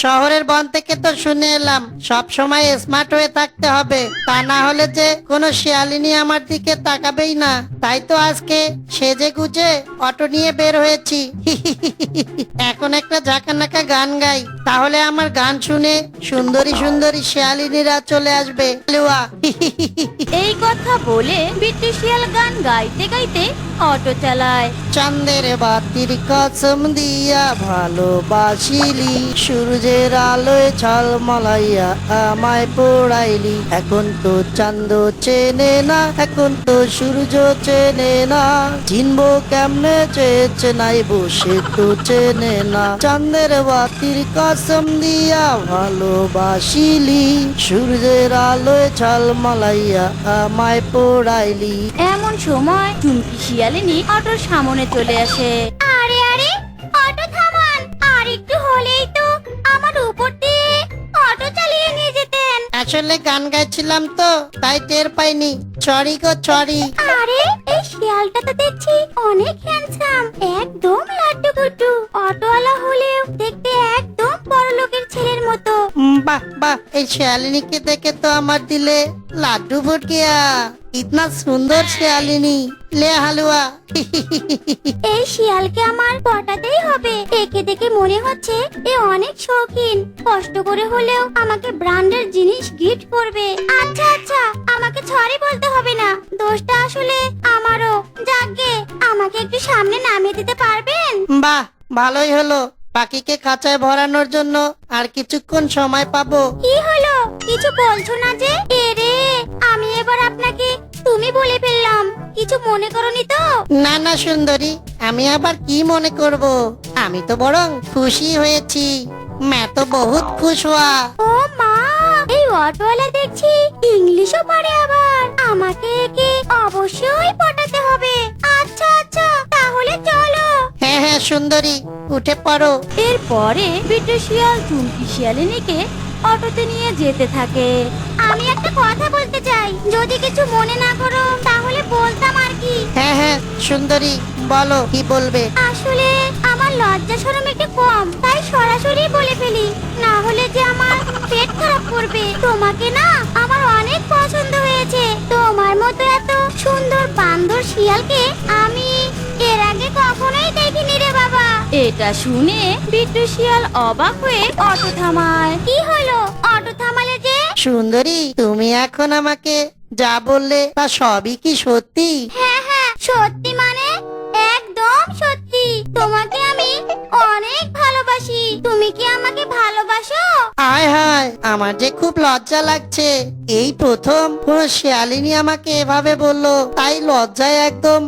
শহরের বন থেকে তো শুনে এলাম সব সময় স্মার্ট হয়ে থাকতে হবে, তা না হলে যে কোনো শিয়ালিনী আমার দিকে তাকাবেই না। তাই তো আজকে সেজে গুজে অটো নিয়ে বের হয়েছি। এখন একটা ঝাঁকানাকা গান গাই, তাহলে আমার গান শুনে সুন্দরী সুন্দরী শিয়ালিনীরা চলে আসবে। লুয়া। এই কথা বলে বিট্টু শিয়াল গান গাইতে গাইতে অটো চালায়। চাঁদের বাতির কসম দিয়া ভালোবাসিলি, সূর্যের আলোয় ঝলমলাইয়া আমায় পোড়াইলি। এখন তো চাঁদ চেনে না, এখন তো সূর্য চেনে না, চিনবো কেমনে চেয়েছে নাই বসে তো চেনে না। চাঁদের বাতির কসম দিয়া ভালোবাসিলি, সূর্যের আলোয় ঝলমলাইয়া আমায় পোড়াইলি। এমন সময় চুমকি শিয়ালিনী অটোর সামনে চলে আসে। আরে আরে, অটো থামান, আর একটু হলেই তো আমার উপর দিয়ে অটো চালিয়ে নিয়ে যেতেন। আসলে গান গাইছিলাম তো তাই টের পাইনি, সরি গো সরি। আরে এই শিয়ালটা তো দেখছি অনেক হ্যান্ডসাম, একদম লাড্ডু গুড্ডু। অটোওয়ালা হলেও দেখতে একদম বড়লোকের ছেলের মতো। বাহ বাহ, এই শিয়ালিনীকে দেখে তো আমার দিলে লাড্ডু ফুট গিয়া। ইতনা সুন্দর শিয়ালিনী, লে হালুয়া। এই শিয়ালকে আমার পটাতেই হবে। একে দেখে মনে হচ্ছে এ অনেক শৌখিন, কষ্ট করে হলেও আমাকে ব্র্যান্ডের জিনিস গিফট করবে। আচ্ছা আচ্ছা, আমাকে সরি বলতে হবে না, দোষটা আসলে আমারও। যাকগে, আমাকে একটু সামনে নামিয়ে দিতে পারবেন? বাহ, ভালোই হলো। পাখিকে খাঁচায় ভরানোর জন্য আর কিছুক্ষণ সময় পাবো। কি হলো, কিছু বলছো না যে? এরে, আমি এবার আপনাকে তুমি বলে ফেললাম, কিছু মনে করনি তো? না না সুন্দরী, আমি আবার কি মনে করব, আমি তো বরং খুশি হয়েছি। मैं तो बहुत खुश हुआ। ও মা, এই অটোওয়ালা দেখছি ইংলিশও পারে আবার। আমাকে একে অবশ্যই পটাতে হবে। আচ্ছা আচ্ছা, তাহলে চলো। হ্যাঁ হ্যাঁ সুন্দরী, উঠে পড়ো। এরপরে বিট্টু শিয়াল চুমকি শিয়ালিনীকে অটোতে নিয়ে যেতে থাকে। আমি একটা কথা বলতে চাই, যদি কিছু মনে না করো তাহলে বলতাম আর কি। হ্যাঁ হ্যাঁ সুন্দরী, বলো কি বলবে। আসলে আমার লজ্জা শরম একটু কম, তাই সরাসরি বলে ফেলি, না হলে যে আমার পেট খারাপ করবে। তোমাকে না আমার অনেক পছন্দ হয়েছে। তোমার মতো এত সুন্দর বান্দর শিয়ালকে আমি এর আগে কখনোই দেখিনি রে বাবা। এটা শুনে বিট্টু শিয়াল অবাক হয়ে অটো থামায়। কি হলো, অটো থামালে যে? সুন্দরী, তুমি এখন আমাকে যা বললে তা সবই কি সত্যি? হ্যাঁ হ্যাঁ, সত্যি মানে একদম সত্যি। তোমাকে আমি অনেক ভালোবাসি। তুমি কি আমাকে ভালোবাসো? আয় হায়, আমার যে খুব লজ্জা লাগছে। এই প্রথম কোন শিয়ালিনী আমাকে এভাবে বললো, তাই লজ্জায় একদম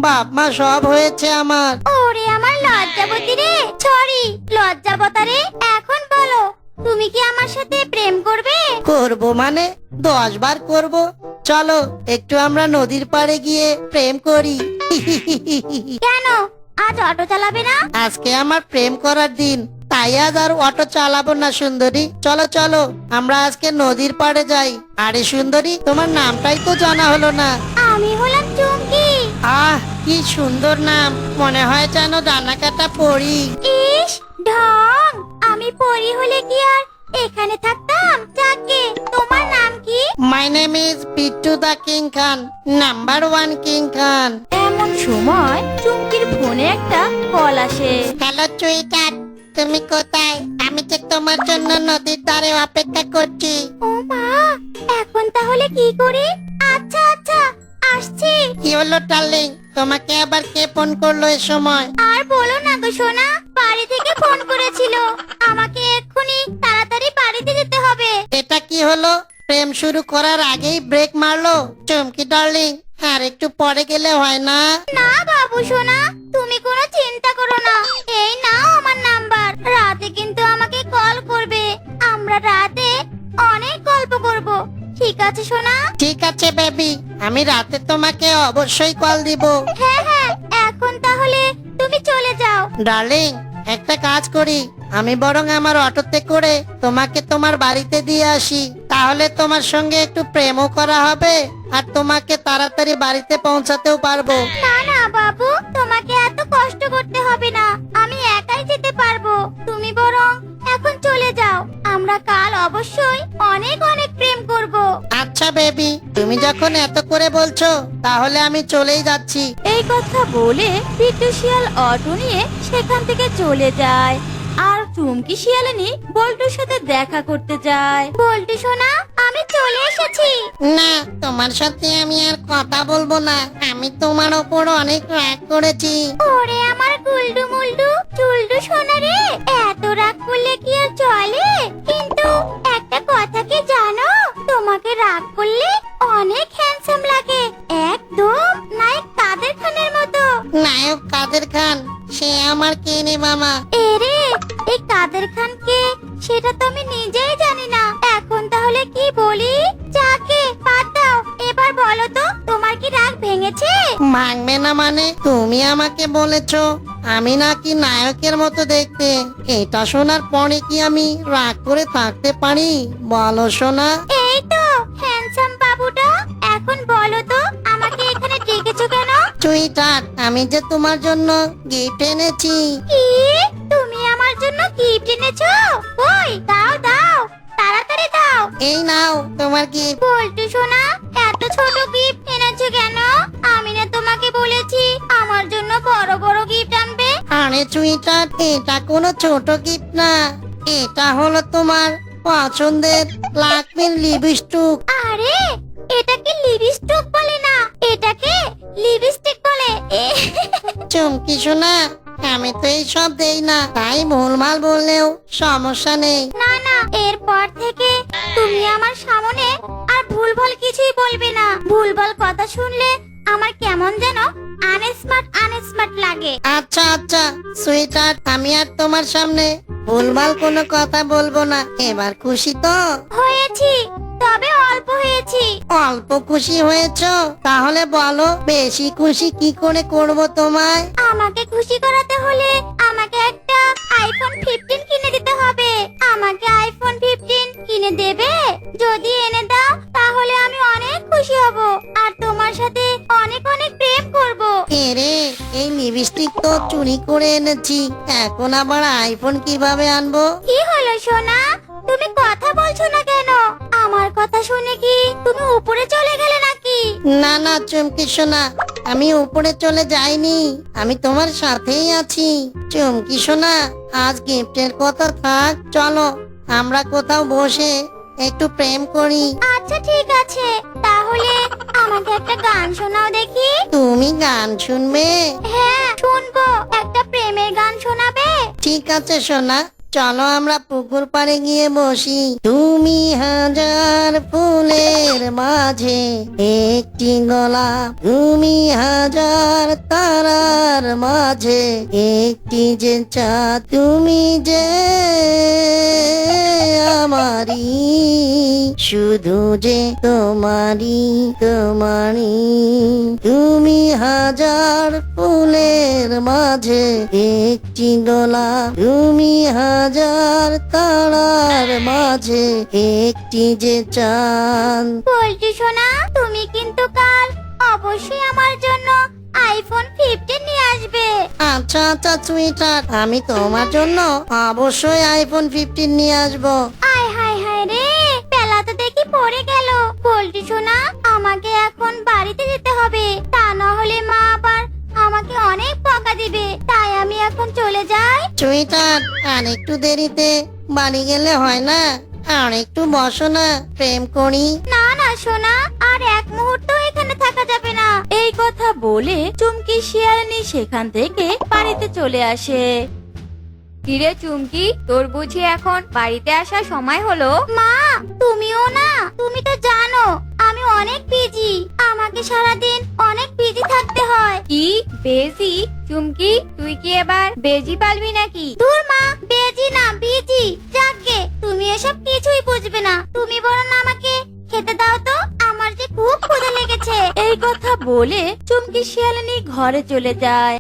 বাপ মা সব হয়েছে আমার। ওরে আমার লজ্জাবতী রে, সরি লজ্জাবতা রে। এখন বলো, তুমি কি আমার সাথে প্রেম করবে? করবো মানে 10 বার করবো। চলো একটু আমরা নদীর পাড়ে গিয়ে প্রেম করি। কেন, আজ অটো চালাবে না? আজকে আমার প্রেম করার দিন, তাই আজ আর অটো চালাবো না সুন্দরী। চলো চলো, আমরা আজকে নদীর পাড়ে যাই। আরে সুন্দরী, তোমার নামটাই তো জানা হলো না। আমি হলাম চুমকি। আহ, কি সুন্দর নাম, মনে হয় যেন ডানা কাটা পড়ি। ইস ঢং, আমি পরি হলে কি আর এখানে থাকতাম? যাকে, তোমার নাম কি? My name is Bittu the king Khan, number 1 king Khan. এমন সময় চুমকির ফোনে একটা কল আসে। হ্যালো চুইটার, তুমি কোথায়? আমি যে তোমার জন্য নদীর ধারে অপেক্ষা করছি। ও মা, এখন তাহলে কি করি? আচ্ছা আচ্ছা, আসছি। কি হলো ডার্লিং, তোমাকে আবার কে ফোন করলো এ সময়? আর বলো না গো সোনা, বাড়ি থেকে ফোন করেছিল, আমাকে এক্ষুনি তাড়াতাড়ি বাড়িতে যেতে হবে। এটা কি হলো, প্রেম শুরু করার আগেই ব্রেক মারলো? চমকি ডার্লিং, আর একটু পরে গেলে হয় না? না বাবু সোনা, তুমি কোনো চিন্তা করো না। এই নাও আমার নাম্বার, রাতে কিন্তু আমাকে কল করবে। আমরা রাতে অনেক গল্প করব, ঠিক আছে সোনা? ঠিক আছে বেবি, আমি রাতে তোমাকে অবশ্যই কল দিব। হ্যাঁ হ্যাঁ, এখন তাহলে তুমি চলে যাও। ডার্লিং, একটা কাজ করি, আমি বরং আমার অটোতে করে তোমাকে তোমার বাড়িতে দিয়ে আসি, তাহলে তোমার সঙ্গে একটু প্রেমও করা হবে আর তোমাকে তাড়াতাড়ি বাড়িতে পৌঁছাতেও পারবো। না না বাবু, তোমাকে এত কষ্ট করতে হবে না, আমি একাই যেতে পারবো। তুমি বরং এখন চলে যাও। যখন এত করে বলছো তাহলে আমি চলেই যাচ্ছি। এই কথা বলে বিট্টু শিয়াল অটো নিয়ে সেখান থেকে চলে যায়। আর চুমকি শিয়ালিনী বল্টুর সাথে দেখা করতে যায়। বল্টু সোনা, আমি চলে এসেছি। না, তোমার সাথে আমি আর কথা বলবো না। আমি তোমার ওপর অনেক রাগ করেছি। ওরে আমার গুলডু মুলডু চুলডু সোনা রে, এত রাগ করলে কি আর চলে? কিন্তু একটা কথা কি জানো, তোমাকে রাগ করলে অনেক হ্যান্ডসাম লাগে, একদম নায়ক কাদের খানের মতো। নায়ক কাদের খান? সে আমার কে রে মামা? এরে, এই কাদের খান কে সেটা তো আমি নিজেই জানি না। এখন তাহলে কি বলি? যাকে বাদ দাও, এবার বলো তো তোমার কি রাগ ভেঙেছে? মানবে না মানে? তুমি আমাকে বলেছো আমি নাকি নায়কের মতো দেখতে। এটা শোনার পরে কি আমি রাগ করে থাকতে পারি? বলো সোনা। এই তো হ্যান্ডসাম বাবুটা, এখন বলো তো আমাকে এখানে ডেকেছো কেন? সুইটার, আমি যে তোমার জন্য গিফট এনেছি। কি? তুমি আমার জন্য গিফট এনেছো? কই দাও দাও, তাড়াতাড়ি দাও। এই নাও তোমার গিফট। বল্টু সোনা, এত ছোট গিফট এনেছো কেন? আমি না তোমাকে বলেছি আমার জন্য বড় বড় গিফট আনবে। আরে সুইটার, এটা কোনো ছোট গিফট না। এটা হলো তোমার পছন্দের লাকমির লিপস্টিক। আরে, এটাকে লিপস্টিক বলে না, এটাকে লিপস্টিক বলে। চুমকি সোনা, আমি তো এইসব দেই না, তাই ভুলভাল বললেও সমস্যা নেই। না না, এরপর থেকে তুমি আমার সামনে আর ভুলভাল কিছুই বলবে না। ভুলভাল কথা শুনলে আমার কেমন যেন আনস্মার্ট লাগে। আচ্ছা আচ্ছা সুইটার, আমি আর তোমার সামনে ভুলভাল কোনো কথা বলবো না। এবার খুশি তো? হয়েছি, তবে অল্প হয়েছি। অল্প খুশি হয়েছো? তাহলে বলো বেশি খুশি কি করে করব তোমায়? আমাকে খুশি করাতে হলে আমাকে একটা আইফোন 15 কিনে দিতে হবে। আমাকে আইফোন 15 কিনে দেবে? যদি এনে দাও তাহলে আমি অনেক খুশি হব আর তোমার সাথে অনেক অনেক প্রেম করব। এরে, এই লিপস্টিক তো চুরি করে এনেছি, এখন আবার আইফোন কিভাবে আনবো? কি হলো সোনা, তুমি কথা বলছো না কেন? আমার কথা শুনে কি তুমি উপরে চলে গেলে নাকি? না না চুমকি সোনা, আমি উপরে চলে যাইনি, আমি তোমার সাথেই আছি। চুমকি সোনা, আজ গিফটের কথা থাক, চলো আমরা কোথাও বসে একটু প্রেম করি। আচ্ছা ঠিক আছে, তাহলে আমাকে একটা গান শোনাও দেখি। তুমি গান শুনবে? হ্যাঁ শুনবো, একটা প্রেমের গান শোনাবে? ঠিক আছে সোনা, চলো আমরা পুকুর পাড়ে গিয়ে বসি। তুমি হাজার ফুলের মাঝে একটি গোলাপ, তুমি হাজার তারার মাঝে একটি যে চাঁদ, তুমি যে আমারি, শুধু যে তোমারি তোমারি। তুমি হাজার ফুলের মাঝে একটি গোলাপ, তুমি হাজার তারার মাঝে একটি যে চাঁদ। বলছি সোনা, তুমি কিন্তু কাল অবশ্যই আমার জন্য আইফোন 15 নিয়ে আসবে। আচ্ছা আচ্ছা সুইটার, আমি তোমার জন্য অবশ্যই আইফোন 15 নিয়ে আসবো। আয় হায় হায় রে, বেলা তো দেখি পড়ে গেল। বলছি সোনা, আমাকে এখন বাড়িতে যেতে হবে, তা না হলে মা আবার আমাকে অনেক বকা দিবে। তাই আমি এখন চলে যাই। সুইটার, আর একটু দেরিতে বাড়ি গেলে হয় না? আর একটু বসো না, প্রেম করি। না না সোনা, আর এক মুহূর্ত এখানে থাকা যাবে না। এই কথা বলে চুমকি শিয়ালিনী সেখান থেকে বাড়িতে চলে আসে। কিরে চুমকি, তোর বুঝি এখন বাড়িতে আসার সময় হলো? মা, তুমিও না, তুমি তো জানো আমি অনেক বিজি, আমাকে সারাদিন অনেক বিজি থাকতে হয়। কি বেজি? চুমকি, তুই কি এবার বেজি পালবি নাকি? দূর মা, বেজি না বিজি। যাকে তুমি এসব কিছুই বুঝবে না, তুমি বরং আমাকে খেতে দাও তো, আমার যে খুব ক্ষুধা লেগেছে। এই কথা বলে চুমকি শিয়ালিনী ঘরে চলে যায়।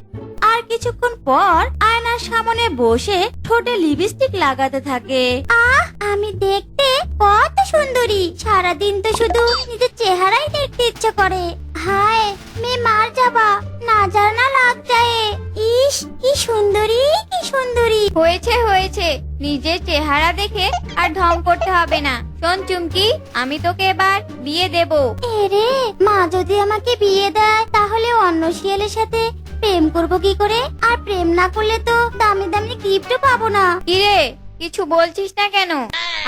আর কিছুক্ষণ পর আয়নার সামনে বসে ঠোঁটে লিপস্টিক লাগাতে থাকে। আহ, আমি দেখতে কত সুন্দরী, সারাদিন তো শুধু নিজের চেহারাই দেখতে ইচ্ছে করে। হায়, मैं मार जाबा, ना जाना लग जाए। ইস কি সুন্দরী কি সুন্দরী। হয়েছে হয়েছে, নিজের চেহারা দেখে আর ঢং করতে হবে না। শোন চুমকি, আমি তোকে এবার বিয়ে দেব। এরে মা যদি আমাকে বিয়ে দেয় তাহলে অন্য শিয়ালের সাথে প্রেম করব কি করে? আর প্রেম না করলে তো দামি দামি গিফটও পাবো না। কিরে, কিছু বলছিস না কেন?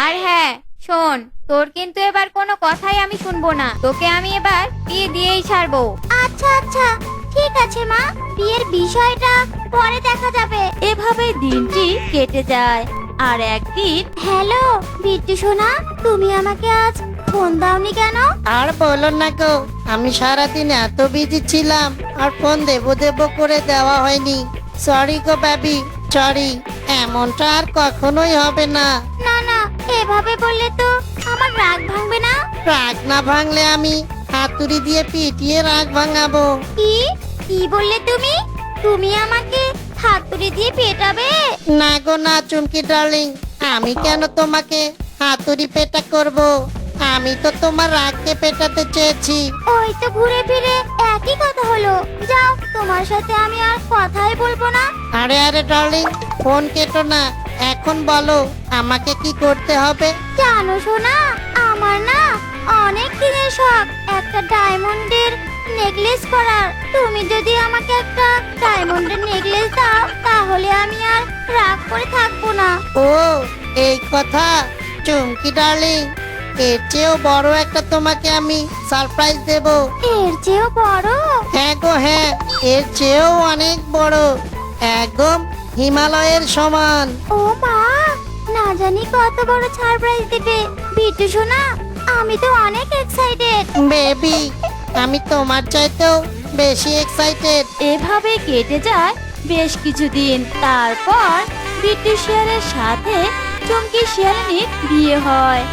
আর হ্যাঁ শোন, তোর কিন্তু এবার কোনো কথাই আমি শুনবো না। তোকে আমি এবার বিয়ে দিয়েই ছাড়বো। আচ্ছা আচ্ছা ঠিক আছে মা, বিয়ের বিষয়টা পরে দেখা যাবে। এভাবে দিনটি কেটে যায়। আর একদিন হ্যালো বিট্টু সোনা, তুমি আমাকে আজ ফোন দাওনি কেন? আর বলো না গো, আমি সারাদিন এত বিজি ছিলাম আর ফোন দেবো দেবো করে দেওয়া হয়নি। সরি গো বেবি, সরি। এমনটা আর কখনোই হবে না। না না, এভাবে বললে তো আমার রাগ ভাঙবে না। রাগ না ভাঙলে আমি হাতুড়ি দিয়ে পিটিয়ে রাগ ভাঙাবো। কি কি বললে তুমি? তুমি আমাকে হাতুড়ি দিয়ে পেটাবে? না গো না চুমকি ডার্লিং, আমি কেন তোমাকে হাতুড়ি পেটা করব? আমি তো তোমার রাগকে পেটাতে চেয়েছি। ওই তো ঘুরে ফিরে একই কথা হলো। যাও, তোমার সাথে আমি আর কথাই বলবো না। আরে আরে ডার্লিং, ফোন কেটো না, এখন বলো আমাকে কি করতে হবে? জানো সোনা, আমার না অনেক দিনের শখ একটা ডায়মন্ডের নেকলেস করার। তুমি যদি আমাকে একটা ডায়মন্ডের নেকলেস দাও তাহলে আমি আর রাগ করে থাকবো না। ও এই কথা চুমকি ডার্লিং, এর চেয়েও বড় একটা তোমাকে আমি সারপ্রাইজ দেব। এর চেয়েও বড়? হ্যাঁ গো হ্যাঁ, এর চেয়েও অনেক বড়, একদম হিমালয়ের সমান। ও মা, না জানি কত বড় সারপ্রাইজ দিবে। বিট্টু সোনা, আমি তো অনেক এক্সাইটেড। বেবি, আমি তোমার চাইতেও বেশি এক্সাইটেড। এভাবে কেটে যায় বেশ কিছুদিন। তারপর বিট্টু শিয়ালের সাথে চুমকি শিয়ালিনীর বিয়ে হয়।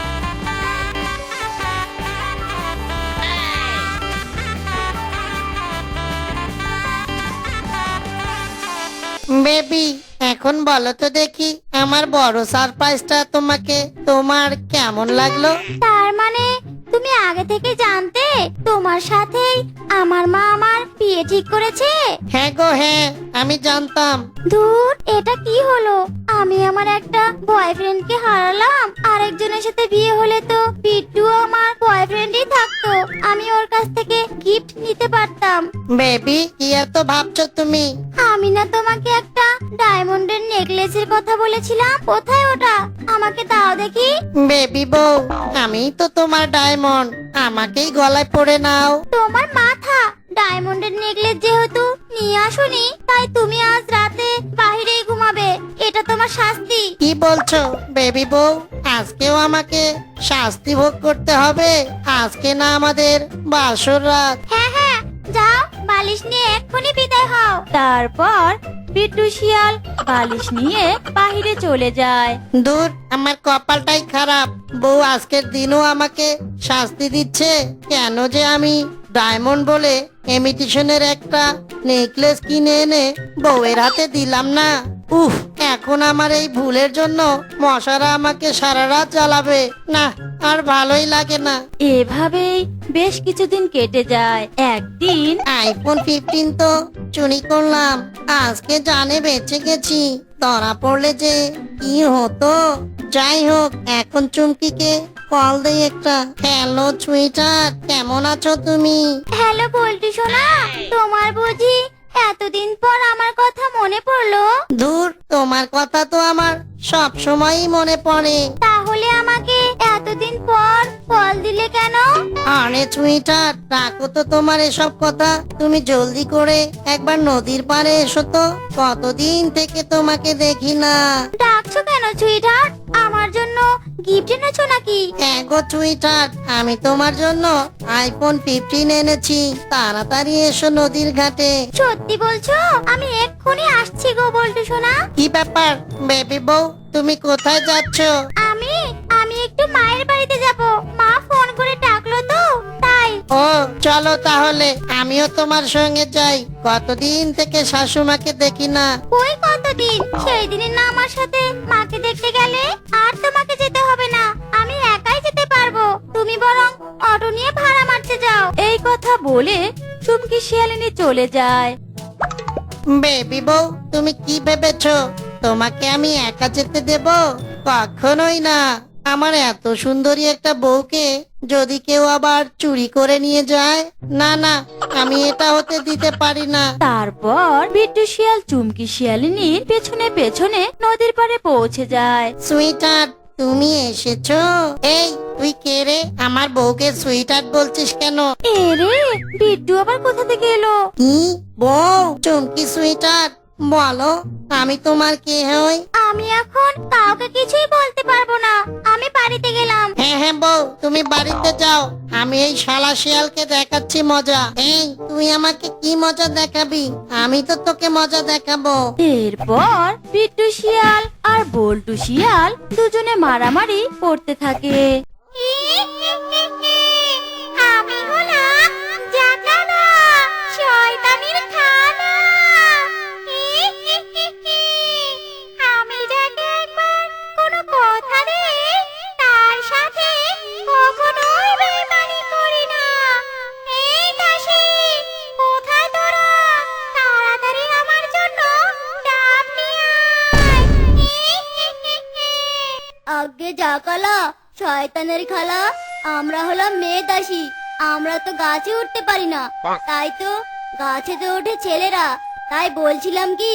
বেবি, এখন বলো তো দেখি আমার বড় সারপ্রাইজটা তোমাকে তোমার কেমন লাগলো? তার মানে তুমি আগে থেকে জানতে তোমার সাথেই আমার মা আমার বিয়ে ঠিক করেছে? হ্যাঁ গো হ্যাঁ, আমি জানতাম। দূর, এটা কি হলো? আমি আমার একটা বয়ফ্রেন্ডকে হারালাম। আরেকজনের সাথে বিয়ে হলে তো বিট্টু আমার বয়ফ্রেন্ডই থাকতো, আমি ওর কাছ থেকে গিফট নিতে পারতাম। বেবি, কি এত ভাবছো তুমি? আমি না তোমাকে একটা ডায়মন্ডের নেকলেসের কথা বলেছিলাম, কোথায় ওটা? আমাকে দাও দেখি। বেবি বউ, আমি তো তোমার ডায়মন্ড, আমাকেই গলায় পড়ে নাও। তোমার মাথা, ডায়মন্ডের নেকলেস যেহেতু নিয়ে আসোনি তাই তুমি আজ রাতে বাহিরেই ঘুমাবে। এটা তোমার শাস্তি। কি বলছো বেবি বউ? আজকেও আমাকে শাস্তি ভোগ করতে হবে? আজকে না আমাদের বাসর রাত। হ্যাঁ হ্যাঁ, যাও বালিশ নিয়ে এক্ষুনি বিদায় হও। তারপর বিট্টু শিয়াল বালিশ নিয়ে বাহিরে চলে যায়। দূর, আমার কপালটাই খারাপ। বউ আজকের দিনও আমাকে শাস্তি দিচ্ছে। কেন যে আমি ডায়মন্ড বলে ইমিটেশনের একটা নেকলেস কিনে এনে বউয়ের হাতে দিলাম না। উফ, এখন আমার এই ভুলের জন্য মশারা আমাকে সারা রাত জ্বালাবে। না, আর ভালোই লাগে না। এভাবেই বেশ কিছুদিন কেটে যায়। একদিন আইফোন 15 তো চুরি করলাম, আজকে জানে বেঁচে গেছি। ধরা পড়লে যে কি হতো। যাই হোক, এখন চুমকিকে কল দেই একটা। হ্যালো সুইটার, কেমন আছো তুমি? হ্যালো বল্টু সোনা, তোমার বুঝি এতদিন পর আমার কথা মনে পড়লো? দূর, তোমার কথা তো আমার সব সময়ই মনে পড়ে। তাহলে আমাকে এতদিন পর কল দিলে কেন? আরে সুইটার, রাখো তো তোমার এসব কথা। তুমি জলদি করে একবার নদীর পাড়ে এসো তো, কতদিন থেকে তোমাকে দেখি না। ডাকছো কেন সুইটহার্ট? আমার জন্য গিফট এনেছো নাকি? হ্যাঁ গো সুইটার, আমি তোমার জন্য আইফোন 15 এনেছি। তাড়াতাড়ি এসো নদীর ঘাটে। সত্যি বলছো? আমি এক্ষুনি আসছি গো বল্টু সোনা। কি ব্যাপার বেবি বউ, তুমি কোথায় যাচ্ছ? আমি আমি একটু মায়ের বাড়িতে যাব, মা ফোন করে ডাকলো তো তাই। ও চলো তাহলে, আমিও তোমার সঙ্গে যাই। কতদিন থেকে শাশুমাকে দেখি না। কই কতদিন? সেই দিনের না আমার সাথে মাকে দেখতে গেলে? আর তোমাকে যেতে হবে না, আমি একাই যেতে পারবো। তুমি বরং অটো নিয়ে ভাড়া মারতে যাও। এই কথা বলে চুমকি শিয়ালিনী চলে যায়। বেবি বউ, তুমি কি ভেবেছো তোমাকে আমি একা যেতে দেব? কখনোই না। আমার এত সুন্দরী একটা বউকে যদি কেউ আবার চুরি করে নিয়ে যায়, না না, আমি এটা হতে দিতে পারি না। তারপর বিট্টু শিয়াল চুমকি শিয়ালিনীর পেছনে পেছনে নদীর পাড়ে পৌঁছে যায়। সুইটার, তুমি এসেছো? এই, তুই কে রে? আমার বউকে সুইটার বলছিস কেন? এ রে, বিট্টু আবার কোথা থেকে এলো? কি বউ? চুমকি সুইটার, বলো আমি তোমার কে হই? আমি এখন কাউকে কিছুই বলতে পারবো না। আমি বাড়িতে গেলাম। হ্যাঁ হ্যাঁ বউ, তুমি বাড়িতে যাও, আমি এই শালা শিয়ালকে দেখাচ্ছি মজা। এই, তুই আমাকে কি মজা দেখাবি? আমি তো তোকে মজা দেখাবো। এরপর বিট্টু শিয়াল আর বল্টু শিয়াল দুজনে মারামারি করতে থাকে। আমি হলাম জাকালা, শয়তানের খালা। আমি যাকে একবার কোনো কথা দেই, তার সাথে কখনোই বেইমানি করি না। এই দাসী, কোথায় তোরা? তাড়াতাড়ি আমার জন্য ডাব নিয়ে আয়। আগে জাকালা, শয়তানের খালা, আমরা হলাম মেয়ে দাসী। আমরা তো গাছে উঠতে পারি না, তাই তো গাছে তো ওঠে ছেলেরা। তাই বলছিলাম কি,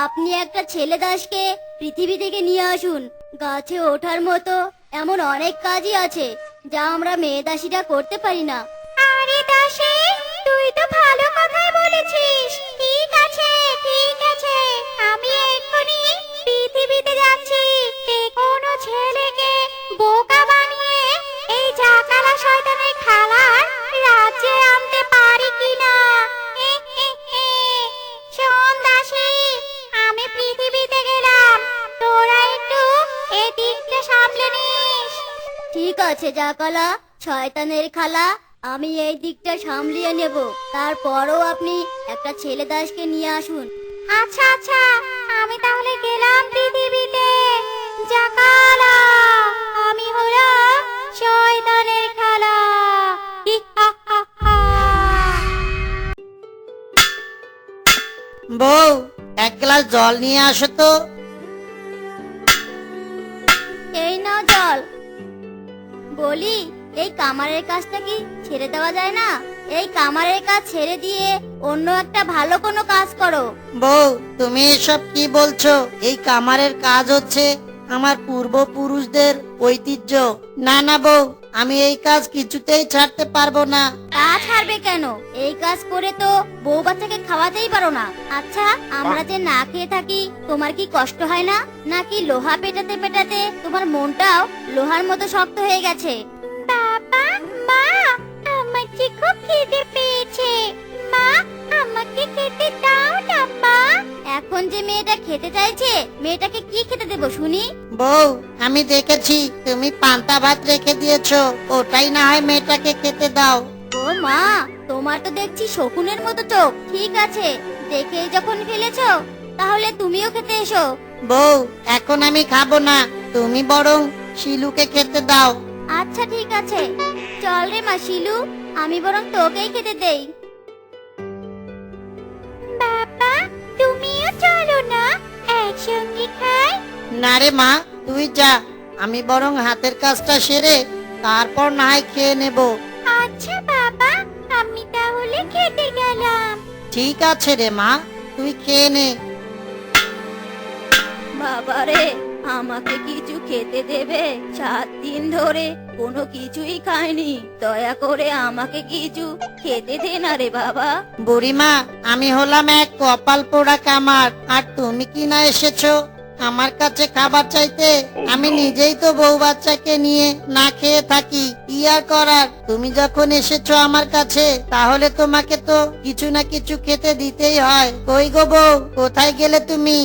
আপনি একটা ছেলে দাসকে পৃথিবী থেকে নিয়ে আসুন। গাছে ওঠার মতো এমন অনেক কাজই আছে যা আমরা মেয়ে দাসীরা করতে পারি না। আরে দাসী, তুই তো ভালো কথাই বলেছিস। ঠিক আছে, ঠিক আছে, আমি এক্ষুনি পৃথিবীতে যাচ্ছি। কোনো ছেলেকে বোকা বানিয়ে এই জাকালা শয়তানের খালার রাজ্যে আনতে পারি কিনা। শোন দাসী, আমি পৃথিবীতে গেলাম, তোরা একটু এদিকটা সামলে নিস। ঠিক আছে জাকালা, শয়তানের খালা, আমি এই দিকটা সামলিয়ে নেব। তারপরও আপনি একটা ছেলে দাসকে নিয়ে আসুন। আচ্ছা আচ্ছা, আমি তাহলে গেলাম পৃথিবীতে। জাকালা, আমি হলাম শয়তানের খালা। বউ, এক গ্লাস জল নিয়ে আসো তো। এই নাও জল। বলি, এই কামারের কাজটা কি ছেড়ে দেওয়া যায় না? এই কামারের কাজ ছেড়ে দিয়ে অন্য একটা ভালো কোনো কাজ করো। বউ, তুমি এসব কি বলছো? এই কামারের কাজ হচ্ছে আমার পূর্বপুরুষদের ঐতিহ্য। না না বউ, আমি এই কাজ কিছুতেই ছাড়তে পারবো না। তা ছাড়বে কেন? এই কাজ করে তো বউ বাচ্চাকে খাওয়াতেই পারো না। আচ্ছা, আমরা যে না খেয়ে থাকি, তোমার কি কষ্ট হয় না? নাকি লোহা পেটাতে পেটাতে তোমার মনটাও লোহার মতো শক্ত হয়ে গেছে? বাবা, মা, আমার যে খুব খিদে পেয়েছে। মা, আমাকে খেতে দাও না মা। এখন যে মেয়েটা খেতে চাইছে, মেয়েটাকে কি খেতে দেবো শুনি? বউ, আমি দেখেছি তুমি পান্তা ভাত রেখে দিয়েছো, ওটাই না হয় মেয়েটাকে খেতে দাও। ও মা, তোমার তো দেখছি শকুনের মতো চোখ। ঠিক আছে, দেখেই যখন ফেলেছো, তাহলে তুমিও খেতে এসো। বউ, এখন আমি খাবো না, তুমি বরং শিলুকে খেতে দাও। আচ্ছা ঠিক আছে, চল রে মা শিলু, আমি বরং তোকেই খেতে দেই। বাবা, তুমিও চলো না, একসঙ্গে খাই। না রে মা, তুই যা, আমি বরং হাতের কাজটা সেরে তারপর না হয় খেয়ে নেব। আচ্ছা বাবা, আমি তাহলে খেতে গেলাম। ঠিক আছে রে মা, তুই খেয়ে নে। বাবারে, আমাকে কিছু খেতে দেবে? 7 দিন ধরে কোনো কিছুই খাইনি, দয়া করে আমাকে কিছু খেতে দে না রে বাবা। বুড়িমা, আমি হলাম এক কপাল পোড়া কামার, আর তুমি কি না এসেছো আমার কাছে খাবার চাইতে? আমি নিজেই তো বউ বাচ্চাকে নিয়ে না খেয়ে থাকি, কি আর করার। তুমি যখন এসেছো আমার কাছে, তাহলে তোমাকে তো কিছু না কিছু খেতে দিতেই হয়। কই গো বউ, কোথায় গেলে তুমি?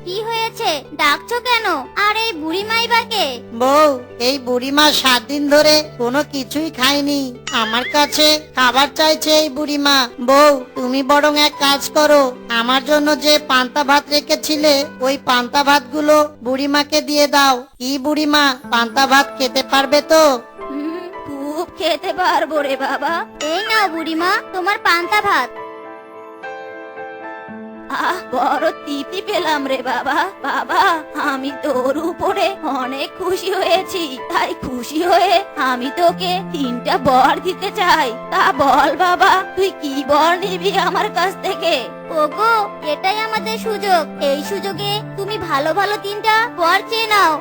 কি হয়েছে, ডাকছো কেন? আর এই বুড়ি মাইবাকে? বউ, এই বুড়িমা 7 দিন ধরে কোনো কিছুই খায়নি, আমার কাছে খাবার চাইছে এই বুড়িমা। বউ, তুমি বরং এক কাজ করো, আমার জন্য যে পান্তা ভাত রেখেছিলে, ওই পান্তা ভাতগুলো বুড়িমাকে দিয়ে দাও। কি বুড়িমা, পান্তা ভাত খেতে পারবে তো? খুব খেতে পারবো রে বাবা। এই নাও বুড়িমা, তোমার পান্তা ভাত। বড় তৃপ্তি পেলাম রে বাবা। বাবা, আমি তোর উপরে অনেক খুশি হয়েছি, তাই খুশি হয়ে আমি তোকে 3টা বর দিতে চাই। তা বল বাবা, তুই কি বর নিবি আমার কাছ থেকে? ওগো, এটাই আমাদের সুযোগ। এই সুযোগে তুমি ভালো ভালো 3টা বর চেয়ে নাও।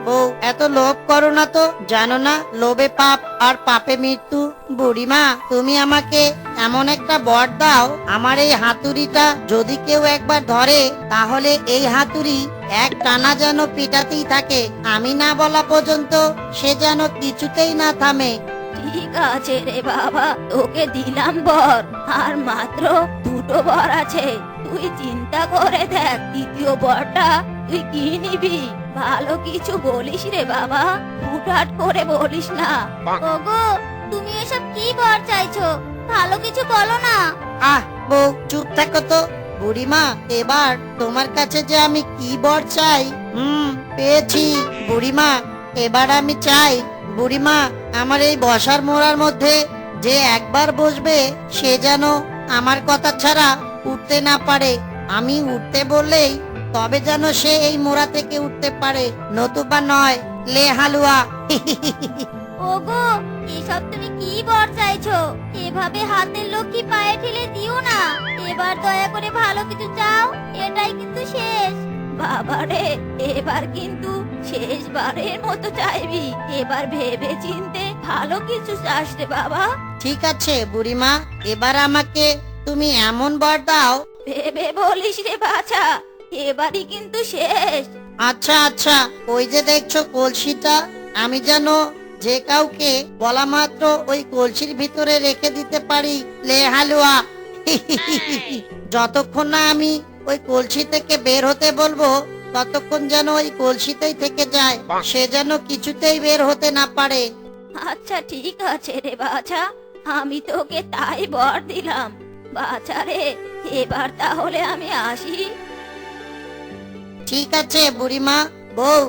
বউ, এত লোভ করো না তো। জানো না লোভে পাপ আর পাপে মৃত্যু। বুড়িমা, তুমি আমাকে এমন একটা বর দাও, আমার এই হাতুড়িটা যদি কেউ একবার ধরে তাহলে এই হাতুড়ি এক টানা যেন পিটাতেই থাকে, আমি না বলা পর্যন্ত সে যেন কিছুতেই না থামে। ঠিক আছে রে বাবা, তোকে দিলাম বর, আর মাত্র 2টো বর আছে। তুই চিন্তা করে দেখ 3য় বরটা তুই কি নিবি। ভালো কিছু বলিস রে বাবা, হুটহাট করে বলিস না। ওগো, তুমি এসব কি বর চাইছো? ভালো কিছু বলো না। বউ, চুপ থাকো তো। বুড়িমা, এবার তোমার কাছে যে আমি কি বর চাই, পেয়েছি বুড়িমা। এবার আমি চাই বুড়িমা, আমার এই বসার মোড়ার মধ্যে যে একবার বসবে সে যেন আমার কথা ছাড়া উঠতে না পারে। আমি উঠতে বললেই তবে যেন সে এই মোড়া থেকে উঠতে পারে, নতুবা নয়। লে হালুয়া। ওগো, এসব তুমি কি বর চাইছো? এভাবে হাতের লক্ষ্মী পায়ে ঠেলে দিও না। এবার দয়া করে ভালো কিছু চাও, এটাই কিন্তু শেষ। বাবারে, এবার কিন্তু শেষবারের মতো চাইবি। এবার ভেবে চিনতে ভালো কিছু চাস রে বাবা। ঠিক আছে বুড়িমা, এবার আমাকে তুমি এমন বর দাও। ভেবে বলিস রে বাছা, এবারই কিন্তু শেষ। আচ্ছা আচ্ছা, ওই যে দেখছো কলসিটা, আমি যেন যে কাউকে বলা মাত্র ওই কলসির ভিতরে রেখে দিতে পারি। লে হালুয়া। যতক্ষণ না আমি ওই কলসি থেকে বের হতে বলবো ততক্ষণ যেন ওই কলসিতেই থেকে যায়, সে যেন কিছুতেই বের হতে না পারে। আচ্ছা ঠিক আছে রে বাছা, আমি তোকে তাই বর দিলাম। বাছা রে, এবার তাহলে আমি আসি। ঠিক আছে বুড়িমা। বউ,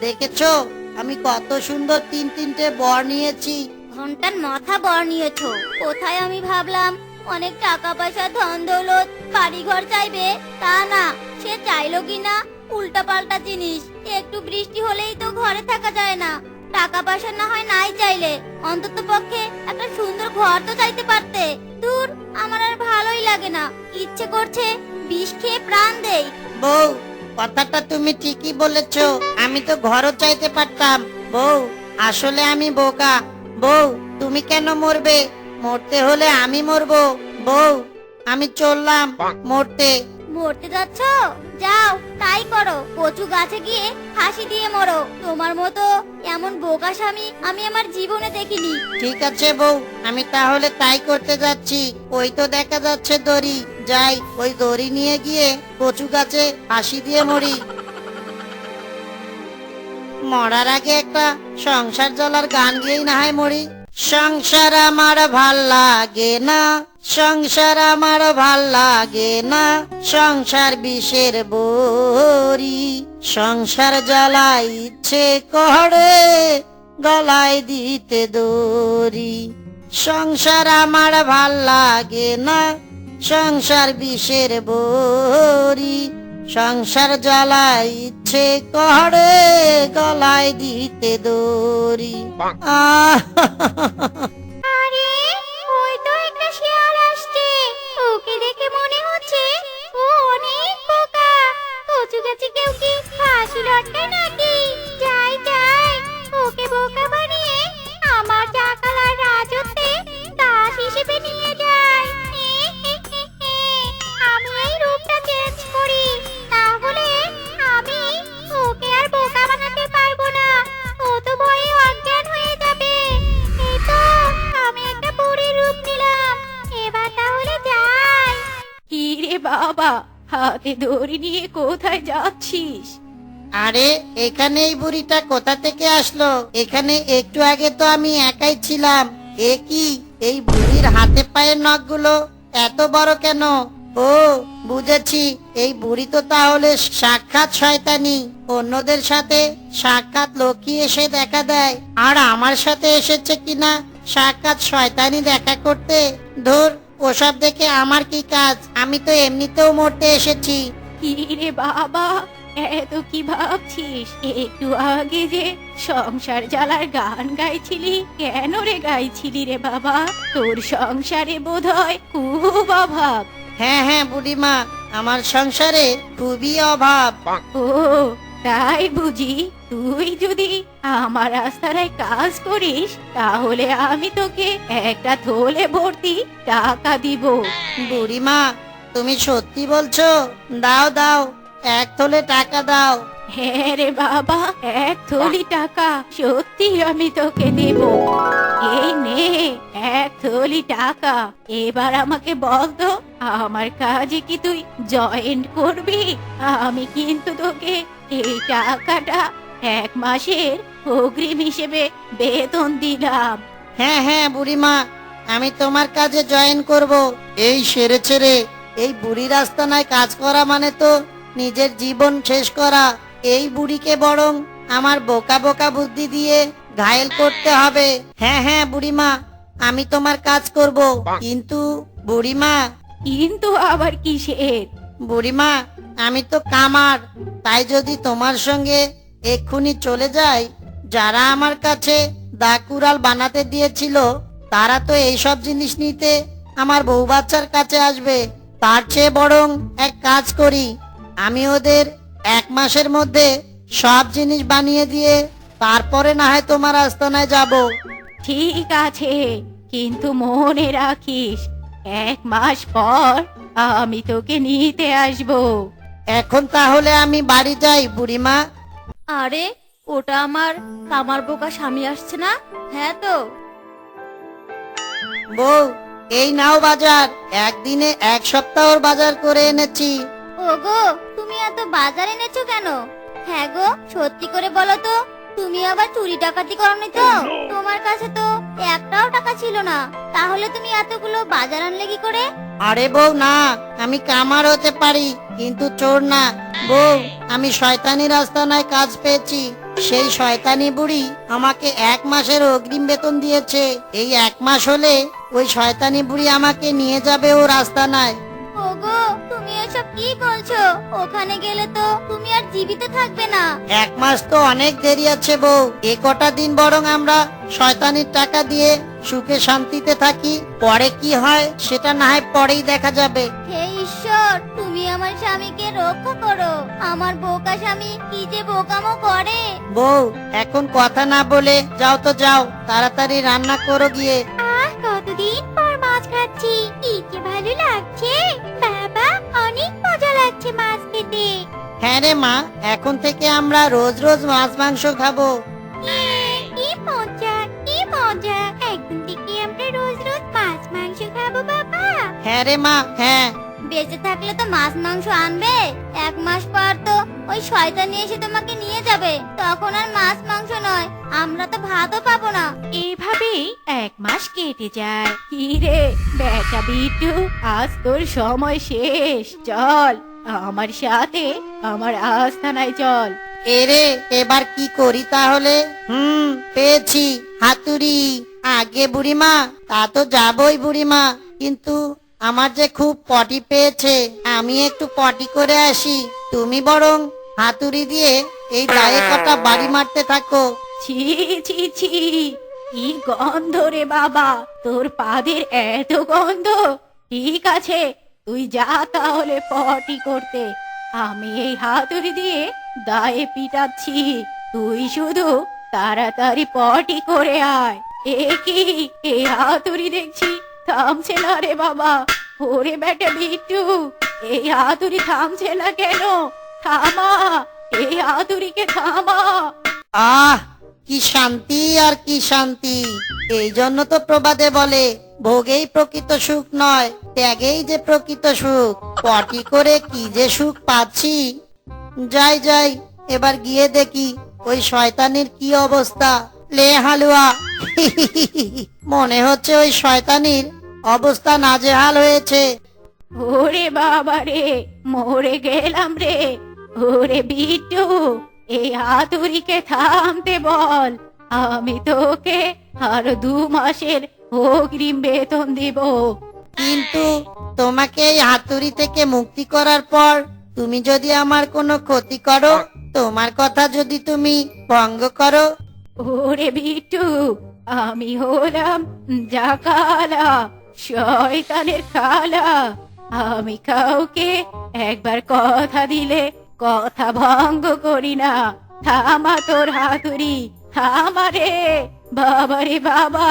দেখেছো আমি কত সুন্দর 3টে বর নিয়েছি। ঘন্টার মাথা বর নিয়েছো। কোথায় আমি ভাবলাম অনেক টাকা পয়সা, ধন দৌলত, বাড়ি ঘর চাইবে, তা না। সে চাইলো কিনা উল্টা পাল্টা জিনিস। একটু বৃষ্টি হলেই তো ঘরে থাকা যায় না। টাকা পয়সা না হয় নাই চাইলে, অন্তত পক্ষে একটা সুন্দর ঘর তো চাইতে পারতে। দূর, আমার আর ভালোই লাগে না। ইচ্ছে করছে বিষ খেয়ে প্রাণ দেই। বউ, কথাটা তুমি ঠিকই বলেছো, আমি তো ঘরও চাইতে পারতাম। বউ, আসলে আমি বোকা। বউ, তুমি কেন মরবে? মরতে হলে আমি মরবো। বউ, আমি চললাম মরতে। মরতে যাচ্ছ? যাও, তাই করো। কচু গাছে গিয়ে ফাঁসি দিয়ে মরো। তোমার মতো এমন বোকা স্বামী আমি আমার জীবনে দেখিনি। ঠিক আছে বউ, আমি তাহলে তাই করতে যাচ্ছি। ওই তো দেখা যাচ্ছে দড়ি, যাই ওই দড়ি নিয়ে গিয়ে কচু গাছে ফাঁসি দিয়ে মরি। মরার আগে একটা সংসার জ্বলার গান গিয়েই না হয় মরি। সংসার আমার ভাল লাগে না, সংসার আমার ভাল লাগে না, সংসার বিষের বড়ি, সংসার জ্বালাই ইচ্ছে করে গলায় দিতে দড়ি। সংসার আমার ভাল লাগে না, সংসার বিষের বড়ি, সংসার জ্বালাই ইচ্ছে করে গলায় দিতে দড়ি। আরে, ওই তো একটা শিয়াল আসছে। ওকে দেখে মনে হচ্ছে ও অনেক বোকা। কচু গাছে কেউ কি ফাঁসি লটকায় নাকি? যাই যাই, ওকে বোকা বানিয়ে আমার চাকালার রাজত্বে দাস হিসেবে নিয়ে যাই। আমি এই রূপটা চেঞ্জ করি, তাহলে আমি ওকে আর বোকা বানাতে পারবো না। ও তো ভয়ে অজ্ঞান হয়ে যাবে। এই তো, আমি একটা বুড়ির রূপ নিলাম। এবার তাহলে যাই। কি রে বাবা, হাতে দড়ি নিয়ে কোথায় যাচ্ছিস? আরে, এখানে এই বুড়িটা কোথা থেকে আসলো? এখানে একটু আগে তো আমি একাই ছিলাম। এ কি, এই বুড়ির হাতে পায়ের নখগুলো এত বড় কেন? ও, বুঝেছি, এই বুড়ি তো তাহলে সাক্ষাৎ শয়তানি। অন্যদের সাথে সাক্ষাৎ লক্ষ্মী এসে দেখা দেয়, আর আমার সাথে এসেছে কিনা সাক্ষাৎ শয়তানি দেখা করতে। ধুর, ওসব দেখে আমার কি কাজ? আমি তো এমনিতেও মরতে এসেছি। কি রে বাবা, এত কি ভাবছিস? একটু আগে যে সংসার জ্বালার গান গাইছিলি, কেন রে গাইছিলি রে বাবা? তোর সংসারে বোধহয় খুব অভাব। হ্যাঁ হ্যাঁ বুড়িমা, আমার সংসারে খুবই অভাব। ও তাই বুঝি? তুই যদি আমার রাস্তায় কাজ করিস তাহলে আমি তোকে একটা থলে ভর্তি টাকা দিব। বুড়িমা, তুমি সত্যি বলছো? দাও দাও, এক থলে টাকা দাও। হ্যাঁ রে বাবা, এক থলি টাকা সত্যি আমি তোকে দেব। এই নে এক থলি টাকা। এবার আমাকে বল তো, আমার কাজে কি তুই জয়েন করবি? আমি কিন্তু তোকে এই টাকাটা 1 মাসের অগ্রিম হিসেবে বেতন দিলাম। হ্যাঁ হ্যাঁ বুড়িমা, আমি তোমার কাজে জয়েন করব। এই সেরেছে রে, এই বুড়ি রাস্তানায় কাজ করা মানে তো নিজের জীবন শেষ করা। এই বুড়িকে বরং আমার বোকা বোকা বুদ্ধি দিয়ে ঘায়েল করতে হবে। হ্যাঁ হ্যাঁ বুড়িমা, আমি তোমার কাজ করব। কিন্তু বুড়িমা, কিন্তু আবার কিসের? বুড়িমা, আমি তো কামার। তাই যদি তোমার সঙ্গে এক্ষুনি চলে যাই, যারা আমার কাছে দা কুড়াল বানাতে দিয়েছিল তারা তো এইসব জিনিস নিতে আমার বউ বাচ্চার কাছে আসবে। তার চেয়ে বরং এক কাজ করি, আমি ওদের 1 মাসের মধ্যে সব জিনিস বানিয়ে দিয়ে তারপরে না হয় তোমার আস্তানায় যাব। ঠিক আছে, কিন্তু মনে রাখিস 1 মাস পর আমি তোকে নিতে আসবো। এখন তাহলে আমি বাড়ি যাই বুড়িমা। আরে ওটা আমার কামার বোকা স্বামী আসছে না? হ্যাঁ তো। বউ, এই নাও বাজার। একদিনে 1 সপ্তাহর বাজার করে এনেছি। ওগো, তুমি এত বাজার এনেছো কেন? হ্যাঁ গো, সত্যি করে বলো তো, তুমি আবার চুরি ডাকাতি করনি তো? তোমার কাছে তো একটাও টাকা ছিল না, তাহলে তুমি এতগুলো বাজার আনলে কি করে? আরে বউ না, আমি কামার হতে পারি কিন্তু চোর না। বউ, আমি শয়তানি রাস্তানায় কাজ পেয়েছি। সেই শয়তানি বুড়ি আমাকে 1 মাসের অগ্রিম বেতন দিয়েছে। এই 1 মাস হলে ওই শয়তানি বুড়ি আমাকে নিয়ে যাবে ও রাস্তানায়। ওগো, তুমি এসব কি বলছো? ওখানে গেলে তো তুমি আর জীবিত থাকবে না। 1 মাস তো অনেক দেরি আছে বউ। এ কটা দিন বরং আমরা শয়তানির টাকা দিয়ে সুখে শান্তিতে থাকি। পরে কি হয় সেটা না হয় পরেই দেখা যাবে। হে ঈশ্বর, তুমি আমার স্বামীকে রক্ষা করো। আমার বোকা স্বামী কি যে বোকামো করে। বউ, এখন কথা না বলে যাও তো যাও, তাড়াতাড়ি রান্না করো গিয়ে। আহ, কতদিন পর মাছ খাচ্ছি, কি যে ভালো লাগছে। বাবা, অনেক মজা লাগছে মাছ খেতে। হ্যাঁ রে মা, এখন থেকে আমরা রোজ রোজ মাছ মাংস খাবো। কি মজা, কি মজা। একদিন থেকে আমরা রোজ রোজ মাছ মাংস খাবো বাবা। হ্যাঁ রে মা, হ্যাঁ। বেঁচে থাকলে তো মাছ মাংস আনবে। 1 মাস পর তো ওই শয়তানি এসে তোমাকে নিয়ে যাবে, তখন আর মাছ মাংস নয়, আমরা তো ভাতও পাবো না। এভাবেই 1 মাস কেটে যায়। কি রে বেটা বিট্টু, আজ তোর সময় শেষ। চল আমার সাথে আমার আস্তানায় চল। এরে, এবার কি করি তাহলে? পেয়েছি, হাতুড়ি। আগে বুড়িমা, তা তো যাবই বুড়িমা, কিন্তু আমার যে খুব পটি পেয়েছে, আমি একটু পটি করে আসি। তুমি বরং হাতুড়ি দিয়ে এই দায়ে কটা বাড়ি মারতে থাকো। ছি ছি ছি, কি গন্ধ রে বাবা, তোর পাদের এত গন্ধ। ঠিক আছে, তুই যা তাহলে পটি করতে, আমি এই হাতুড়ি দিয়ে দায়ে পিটাচ্ছি। তুই শুধু তাড়াতাড়ি পটি করে আয়। এ কি, এই হাতুড়ি দেখছি থামছে না রে বাবা। ওরে বেটা বিট্টু, এই হাতুড়ি থামছে না কেন? থামা, এই হাতুড়িকে থামা। আহ, কি শান্তি আর কি শান্তি। এই জন্য তো প্রবাদে বলে, ভোগেই প্রকৃত সুখ নয়, ত্যাগেই যে প্রকৃত সুখ। পটি করে কি যে সুখ পাচ্ছি। যাই যাই, এবার গিয়ে দেখি ওই শয়তানির কি অবস্থা। লে হালুয়া। মনে হচ্ছে ওই শয়তানির অবস্থা নাজেহাল হয়েছে। ওরে বাবা রে, মরে গেলাম রে। ওরে বিট্টু, এই হাতুড়িকে থামতে বল। আমি তোকে আরো 2 মাসের অগ্রিম বেতন দিব। কিন্তু তোমাকে এই হাতুড়ি থেকে মুক্তি করার পর তুমি যদি আমার কোনো ক্ষতি করো, তোমার কথা যদি তুমি ভঙ্গ করো, ওরে বিট্টু, আমি হলাম জাকালা, শয়তানের খালা। আমি কাউকে একবার কথা দিলে কথা ভঙ্গ করি না। থামা তোর হাতুড়ি, থামা রে। বাবারে বাবা,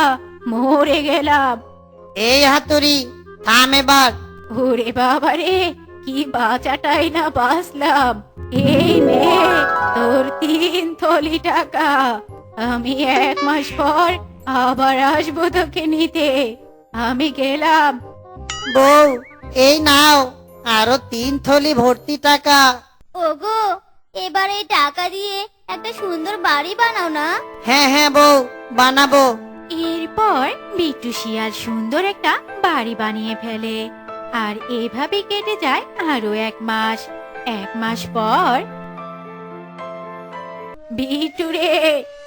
মরে গেলাম। এই হাতুড়ি থাম এবার। ওরে বাবারে, কি বাঁচাটাই না বাঁচলাম। এই নে তোর 3 থলি টাকা। আমি 1 মাস পর আবার আসবো তোকে নিতে। আমি গেলাম। বউ, এই নাও আরো 3 থলি ভর্তি টাকা। ওগো, এবার এই টাকা দিয়ে একটা সুন্দর বাড়ি বানাও না। হ্যাঁ হ্যাঁ বউ, বানাবো। এরপর বিট্টু শিয়াল সুন্দর একটা বাড়ি বানিয়ে ফেলে। আর এভাবে কেটে যায় আরো 1 মাস। 1 মাস পর, বিট্টু রে,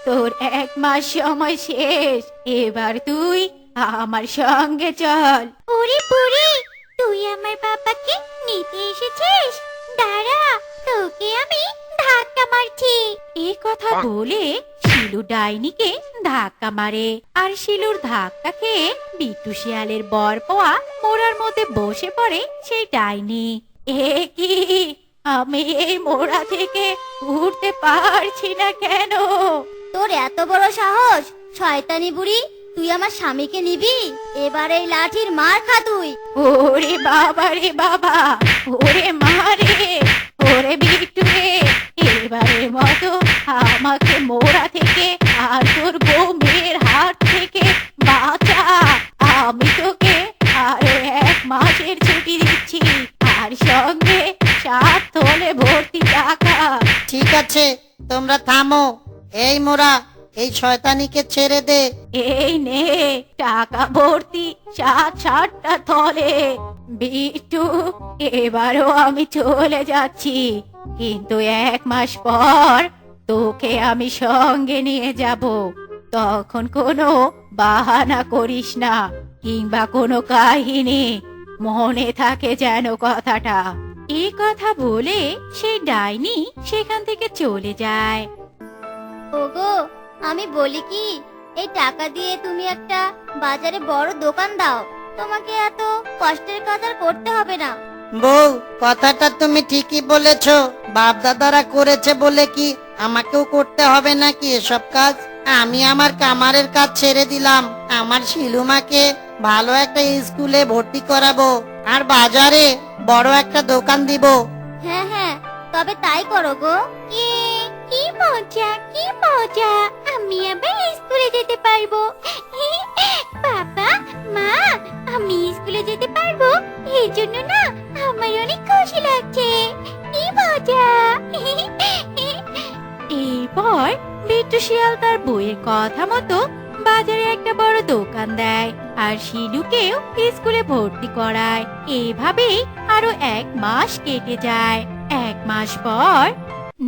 তোর 1 মাস সময় শেষ। এবার তুই আমার সঙ্গে চল। ওরে বুড়ি, তুই আমার বাবাকে নিতে এসেছিস? দাঁড়া, তোকে আমি ধাক্কা মারছি। এই কথা বলে শিলু ডাইনিকে ধাক্কা মারে। আর শিলুর ধাক্কা খেয়ে বিট্টু শিয়ালের বর পাওয়া মোড়ার মধ্যে বসে পড়ে সেই ডাইনি। এ কি, আমি এই মোড়া থেকে উঠতে পারছি না কেন? তোর এত বড় সাহস, শয়তানি বুড়ি, তুই আমার স্বামীকে নিবি? এবার এই লাঠির মার খা তুই। ওরে বাবা রে বাবা, ওরে মারে, ওরে বিট্টু রে, এবারের মতো আমাকে মোড়া থেকে আর তোর বউ মেয়ের হাত থেকে বাঁচা। আমি তোকে আরো 1 মাসের ছুটি দিচ্ছি, আর সঙ্গে 7 থলে ভর্তি টাকা। ঠিক আছে, তোমরা থামো। এই মোরা, এই শয়তানিকে ছেড়ে দে। এই নে টাকা ভর্তি 7টা থলে। বিট্টু, এবারও আমি চলে যাচ্ছি, কিন্তু 1 মাস পর তোকে আমি সঙ্গে নিয়ে যাব। তখন কোনো বাহানা করিস না, কিংবা কোনো কাহিনী। মনে থাকে যেন কথাটা। এই কথা বলে সেই ডাইনি সেখান থেকে চলে যায়। ওগো, আমি বলি কি, এই টাকা দিয়ে তুমি একটা বাজারে বড় দোকান দাও। তোমাকে এত কষ্টের কাজ আর করতে হবে না। বউ, কথাটা তুমি ঠিকই বলেছো। বাপ দাদারা করেছে বলে কি আমাকেও করতে হবে নাকি এসব কাজ? আমি আমার কামারের কাজ ছেড়ে দিলাম, আমার শিলুমাকে ভালো একটা স্কুলে ভর্তি করাবো, আর বাজারে বড় একটা দোকান দিব। হ্যাঁ হ্যাঁ, তবে তাই করো গো। কি মজা, কি মজা, আমি আবার স্কুলে যেতে পারবো। বাবা মা, আমি স্কুলে যেতে পারবো, এই জন্য না আমার অনেক খুশি লাগছে। কি মজা। এরপর বিট্টু শিয়াল তার বইয়ের কথা মতো বাজারে একটা বড় দোকান দেয়, আর শিলুকেও স্কুলে ভর্তি করায়। এভাবেই আরো 1 মাস কেটে যায়। 1 মাস পর,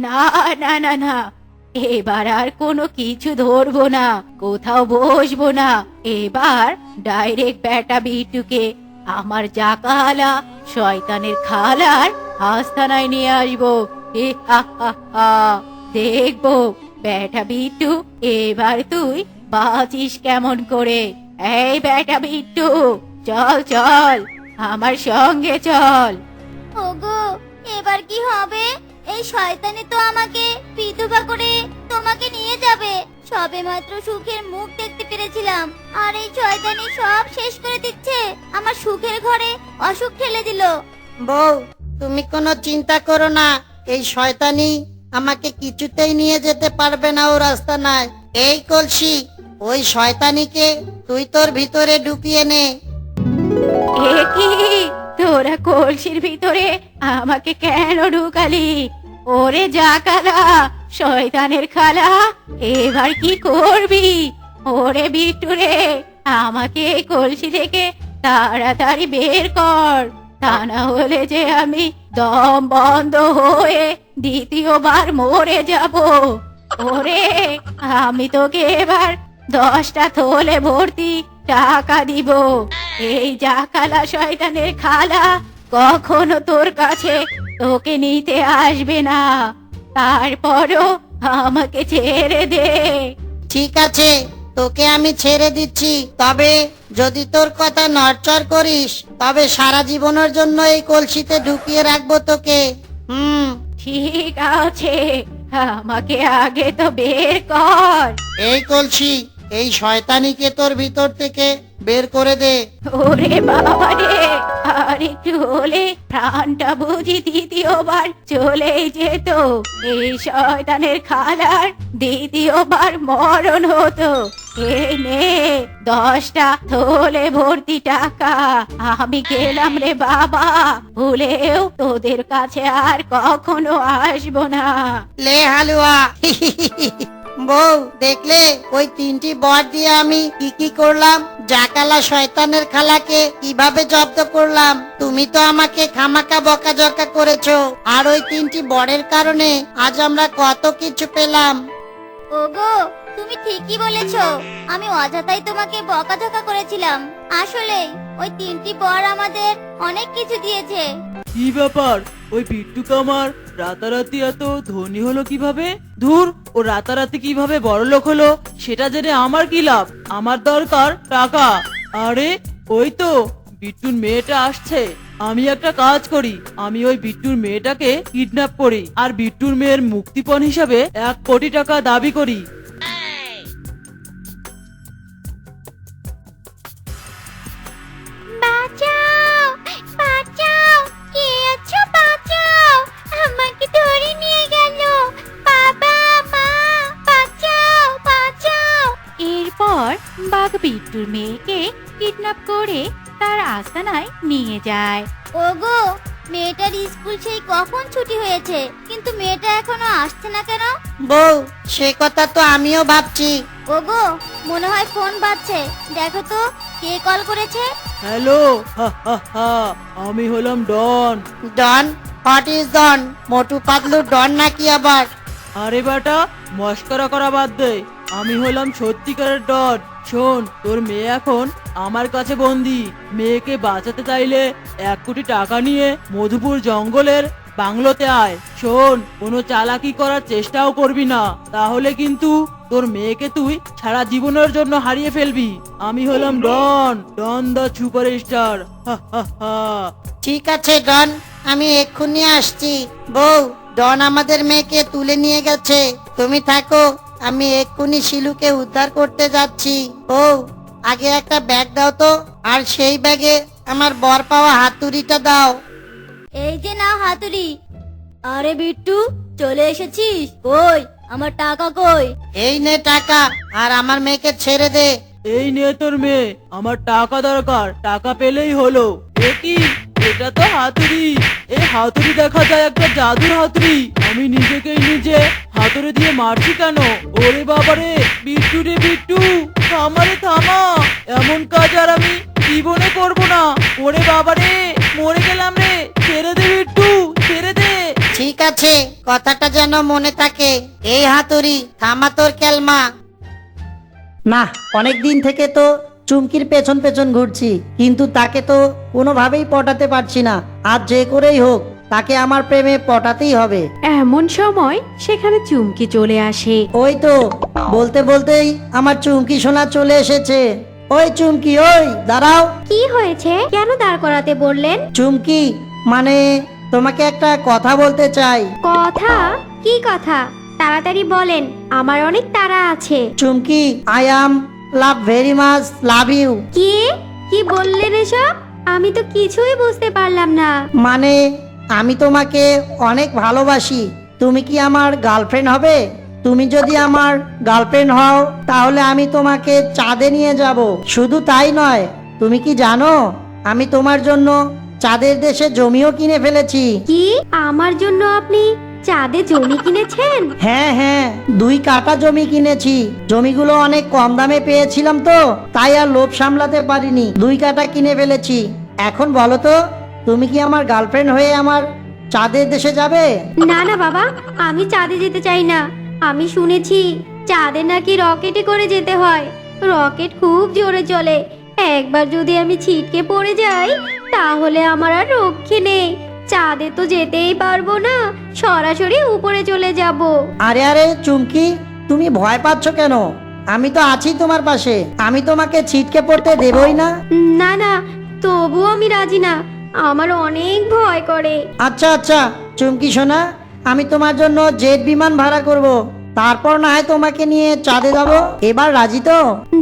না না না না, এবার আর কোনো কিছু ধরবো না, কোথাও বসবো না। এবার ডাইরেক্ট বেটা বিট্টুকে আমার জাকালা শয়তানের খালার আস্তানায় নিয়ে আসবো। হে হা হা হা, দেখবো বেটা বিট্টু এবার তুই বাঁচিস কেমন করে। এই বেটা বিট্টু, চল চল, আমার সঙ্গে চল। ওগো, এবার কি হবে? এই শয়তানি তো আমাকে বিধবা করে তোমাকে নিয়ে যাবে। সবে মাত্র সুখের মুখ দেখতে পেরেছিলাম, আর এই শয়তানি সব শেষ করে দিচ্ছে। আমার সুখের ঘরে অসুখ ঠেলে দিল। বউ, তুমি কোনো চিন্তা করো না, এই শয়তানি আমাকে কিছুতেই নিয়ে যেতে পারবে না ও রাস্তা নাই। এই কলসি, ওই শয়তানিকে তুই তোর ভিতরে ঢুকিয়ে নে। এ কি, তোরা কলসির ভিতরে আমাকে কেন ঢুকালি? ওরে জাকালা শয়তানের খালা, এবার কি করবি? ওরে বিট্টু রে, আমাকে এই কলসি থেকে তাড়াতাড়ি বের কর, তা না হলে যে আমি দম বন্ধ হয়ে দ্বিতীয়বার মরে যাব। ওরে, আমি তোকে এবার 10টা থলে ভর্তি টাকা দিব। এই জাকালা শয়তানের খালা কখনো তোর কাছে তোকে নিতে আসবে না। তারপরও আমাকে ছেড়ে দে। ঠিক আছে, তোকে আমি ছেড়ে দিচ্ছি, তবে যদি তোর কথা নড়চড় করিস তবে সারা জীবনের জন্য এই কলসিতে ঢুকিয়ে রাখবো তোকে। ঠিক আছে, আমাকে আগে তো বের কর। এই কলসি, এই শয়তানিকে তোর ভিতর থেকে বের করে দে। ওরে বাবা রে, আর একটু হলে প্রাণটা বুঝি দ্বিতীয়বার চলেই যেত। এই শয়তানের খালার দ্বিতীয়বার মরণ হতো। এ নে 10টা থলে ভর্তি টাকা। আমি গেলাম রে বাবা, ভুলেও তোদের কাছে আর কখনো আসবো না। লে হালুয়া। বউ, দেখলে ওই 3টি বর দিয়ে আমি কি করলাম? জাকালা শয়তানের খালাকে কিভাবে জব্দ করলাম। তুমি তো আমাকে খামাকা বকাঝকা করেছো, আর ওই 3টি বরের কারণে আজ আমরা কত কিছু পেলাম। ওগো, তুমি ঠিকই বলেছো। আমি অযথাই তোমাকে বকাঝকা করেছিলাম। আসলে ওই 3টি বর আমাদের অনেক কিছু দিয়েছে। কি ব্যাপার, ওই বিট্টু কামার রাতারাতি এত ধনী হলো কিভাবে? ধুর, ও রাতারাতি কিভাবে বড়লোক হলো সেটা জেনে আমার কি লাভ? আমার দরকার টাকা। আরে ওই তো বিট্টুর মেয়েটা আসছে। আমি একটা কাজ করি, আমি ওই বিট্টুর মেয়েটাকে কিডন্যাপ করি আর বিট্টুর মেয়ের মুক্তিপণ হিসাবে 1 কোটি টাকা দাবি করি। বাঁচাও, বাঁচাও, কে আছো? বাঁচাও, আমাকে ধরে নিয়ে গেল। বাবা, মা, বাঁচাও, বাঁচাও। এরপর বাঘ বিট্টুর মেয়েকে কিডন্যাপ করে তার আস্তানায় নিয়ে যায়। ওগো, মেয়েটার স্কুল সেই কখন ছুটি হয়েছে, কিন্তু মেয়েটা এখনো আসছে না কেন? বউ, সে কথা তো আমিও ভাবছি। ওগো, মনে হয় ফোন বাজছে। দেখো তো কে কল করেছে। হ্যালো, হা হা হা, আমি হলাম ডন। ডন? হোয়াট ইজ ডন? মোটু পাতলু ডন নাকি আবার? আরে বেটা, মস্করা করা বাদ দে, আমি হলাম সত্যিকারের ডন। শোন, তোর মেয়ে এখন আমার কাছে বন্দি। মেয়েকে বাঁচাতে চাইলে 1 কোটি টাকা নিয়ে মধুপুর জঙ্গলের বাংলোতে আয়। শোন, কোনো চালাকি করার চেষ্টাও করবি না, তাহলে কিন্তু তোর মেয়েকে তুই সারা জীবনের জন্য হারিয়ে ফেলবি। আমি হলাম ডন, ডন দ্য সুপারস্টার। হা হা হা। ঠিক আছে ডন, আমি এক্ষুনি আসছি। বউ, ডন আমাদের মেয়েকে তুলে নিয়ে গেছে, তুমি থাকো, আমি এক্ষুনি শিলুকে উদ্ধার করতে যাচ্ছি। বউ, আগে একটা ব্যাগ দাও তো, আর সেই ব্যাগে আমার বর পাওয়া হাতুড়িটা দাও। এই যে নাও হাতুড়ি। আরে বিট্টু, চলে এসেছিস? কই আমার টাকা কই? এই নে টাকা, আর আমার মেয়েকে ছেড়ে দে। এই নে তোর মেয়ে, আমার টাকা দরকার, টাকা পেলেই হলো। এ কি, এটা তো হাতুড়ি। এই হাতুড়ি দেখা যায় একটা জাদুর হাতুড়ি। আমি নিজেকেই নিজে হাতুড়ি দিয়ে মারছি কেন? ওরে বাবারে, বিট্টু রে বিট্টু, থামারে থামা, এমন কাজ আর আমি জীবনে করব না। ওরে বাবারে, মরে গেলাম রে, ছেড়ে দে বিট্টু, ছেড়ে দে। ঠিক আছে, কথাটা যেন মনে থাকে। এই হাতুড়ি, থামা তোর কেলমা। না, অনেক দিন থেকে তো চুমকির পেছন পেছন ঘুরছি, কিন্তু তাকে তো কোনোভাবেই পটাতে পারছি না। আজ যে করেই হোক তাকে আমার প্রেমে পটাতেই হবে। এমন সময় সেখানে চুমকি চলে আসে। ওই তো, বলতে বলতেই আমার চুমকি সোনা চলে এসেছে। ওই চুমকি, ওই দাঁড়াও। কি হয়েছে? কেন দাঁড় করাতে বললেন? চুমকি, মানে তোমাকে একটা কথা বলতে চাই। কথা? কি কথা? তাড়াতাড়ি বলেন, আমার অনেক তাড়া আছে। Chumki, I am love very much love you. কি কি বললেন এসব? আমি তো কিছুই বুঝতে পারলাম না। মানে আমি তোমাকে অনেক ভালোবাসি। তুমি কি আমার গার্লফ্রেন্ড হবে? তুমি যদি আমার গার্লফ্রেন্ড হও তাহলে আমি তোমাকে চাঁদে নিয়ে যাব। শুধু তাই নয়, তুমি কি জানো আমি তোমার জন্য চাঁদের দেশে জমিও কিনে ফেলেছি। কি, আমার জন্য আপনি চাঁদে জমি কিনেছেন? হ্যাঁ হ্যাঁ, 2 কাঠা জমি কিনেছি। জমিগুলো অনেক কম দামে পেয়েছিলাম তো, তাই আর লোভ সামলাতে পারিনি, 2 কাঠা কিনে ফেলেছি। এখন বলো তো, তুমি কি আমার গার্লফ্রেন্ড হয়ে আমার চাঁদের দেশে যাবে? না না বাবা, আমি চাঁদে যেতে চাই না। আমি শুনেছি চাঁদে নাকি রকেটে করে যেতে হয়। রকেট খুব জোরে চলে, একবার যদি আমি ছিটকে পড়ে যাই তাহলে আমার আর রক্ষে নেই। চাঁদে তো যেতেই পারবো না, সরাসরি উপরে চলে যাব। আরে আরে চুমকি, তুমি ভয় পাচ্ছ কেন? আমি তো আছি তোমার পাশে, আমি তোমাকে ছিটকে পড়তে দেবই না। না না, তবুও আমি রাজি না, আমার অনেক ভয় করে। আচ্ছা আচ্ছা চুমকি সোনা, আমি তোমার জন্য জেট বিমান ভাড়া করব, তারপর না হয় তোমাকে নিয়ে চাঁদে যাব। এবার রাজি তো?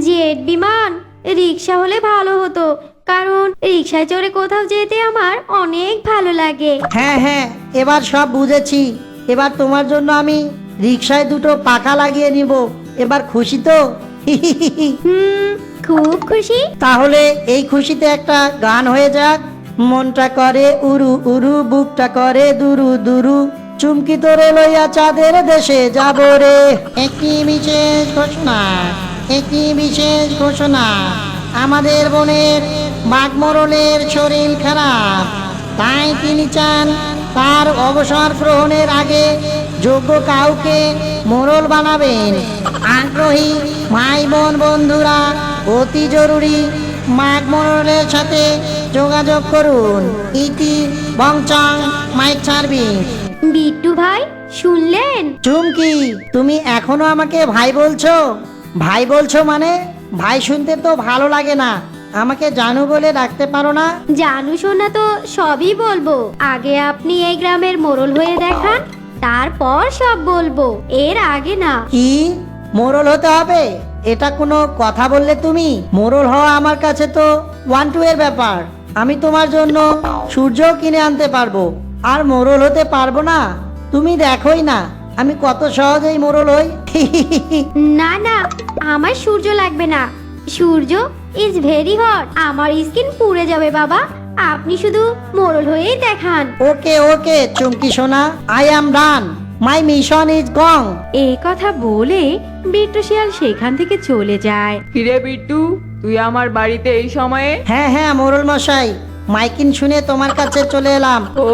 জেট বিমান? রিক্সা হলে ভালো হতো, কারণ রিক্সায় চড়ে কোথাও যেতে আমার অনেক ভালো লাগে। হ্যাঁ হ্যাঁ, এবার সব বুঝেছি। এবার তোমার জন্য আমি রিক্সায় দুটো পাখা লাগিয়ে নিব। এবার খুশি তো? খুব খুশি। তাহলে এই খুশিতে একটা গান হয়ে যাক। মনটা করে উরু উরু, বুকটা করে দুরু দুরু, চুমকি তোরে লইয়া চাঁদের দেশে যাব রে। একটি বিশেষ ঘোষণা, একটি বিশেষ ঘোষণা। আমাদের বোনের বাঘমরলের শরীর খারাপ, তাই তিনি চান তার অবসর গ্রহণের আগে যোগ্য কাউকে মোড়ল বানাবেন। আগ্রহী ভাই বোন বন্ধুরা অতি জরুরি মাঘ মোড়লের সাথে যোগাযোগ করুন। ইতি বংচং মাইক সার্ভিস। বিট্টু ভাই, শুনলেন? চুমকি, তুমি এখনো আমাকে ভাই বলছো? ভাই বলছো মানে? ভাই শুনতে তো ভালো লাগে না, আমাকে জানু বলে ডাকতে পারো না? জানু শোনা তো সবই বলবো, আগে আপনি এই গ্রামের মোড়ল হয়ে দেখান, তারপর সব বলবো, এর আগে না। কি মোড়ল হতে হবে? এটা কোনো কথা বললে তুমি? মোড়ল হওয়া আমার কাছে তো 1-2 এর ব্যাপার। আমি তোমার জন্য সূর্য কিনে আনতে পারবো, আর মোড়ল হতে পারবো না? তুমি দেখোই না আমি কত সহজেই মোড়ল হই। না না, আমার সূর্য লাগবে না, সূর্য ইজ ভেরি হট, আমার স্কিন পুড়ে যাবে বাবা, আপনি শুধু মোড়ল হয়েই দেখান। ওকে ওকে চুমকি সোনা, I am done, my mission is gone. এই কথা বলে বিট্টু শিয়াল সেখান থেকে চলে যায়। কিরে বিট্টু, তুই আমার বাড়িতে এই সময়ে? হ্যাঁ হ্যাঁ মোড়ল মশাই, মাইকিন শুনে তোমার কাছে চলে এলাম। ও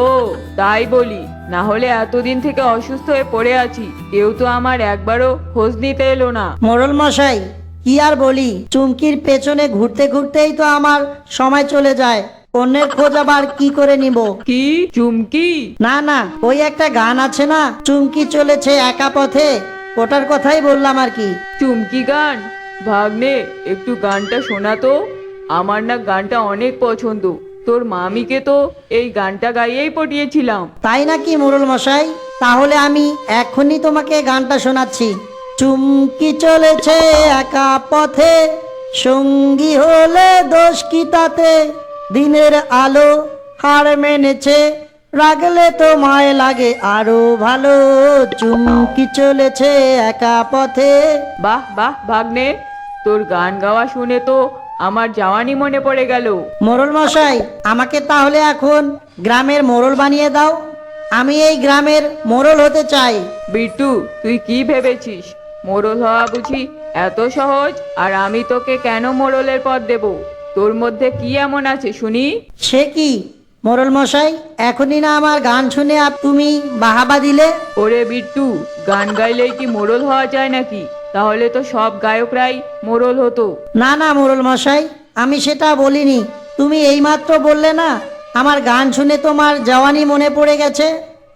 তাই বলি, না হলে এতদিন থেকে অসুস্থ হয়ে পড়ে আছি, কেউ তো আমার একবারও খোঁজ নিতে এলো না। মোড়ল মশাই কি আর বলি, চুমকির পেছনে ঘুরতে ঘুরতেই তো আমার সময় চলে যায়, অন্যের খোঁজ আবার কি করে নিব? কি চুমকি? না না, ওই একটা গান আছে না, চুমকি চলেছে একা পথে, ওটার কথাই বললাম আর কি। চুমকি গান? ভাগ্নে, একটু গানটা শোনা তো, আমার না গানটা অনেক পছন্দ, তোর মামিকে তো এই গানটা গাইয়েই পটিয়েছিলাম। তাই নাকি মোড়ল মশাই? তাহলে আমি এখনই তোমাকে গানটা শোনাচ্ছি। চুমকি চলেছে একা পথে, সঙ্গী হলে দোষ কি তাতে, দিনের আলো হার মেনেছে, রাগলে তো মায় লাগে আরো ভালো, চুমকি চলেছে একা পথে। বাহ বাহ ভাগ্নে, তোর গান গাওয়া শুনে তো আমার জওয়ানি মনে পড়ে গেল। মোড়ল মশাই, আমাকে তাহলে এখন গ্রামের মোড়ল বানিয়ে দাও, আমি এই গ্রামের মোড়ল হতে চাই। বিট্টু, তুই কি ভেবেছিস মোড়ল হওয়া বুঝি এত সহজ? আর আমি তোকে কেন মোড়লের পদ দেব? তোর মধ্যে কি এমন আছে শুনি? সে কি মোড়ল মশাই, এখনই না আমার গান শুনে তুমি বাহাবা দিলে? ওরে বিট্টু, গান গাইলেই কি মোড়ল হওয়া যায় নাকি? তাহলে তো সব গায়করাই মোড়ল হতো। না না মোড়ল মশাই, আমি সেটা বলিনি, তুমি এইমাত্র বললে না আমার গান শুনে তোমার জওয়ানি মনে পড়ে গেছে,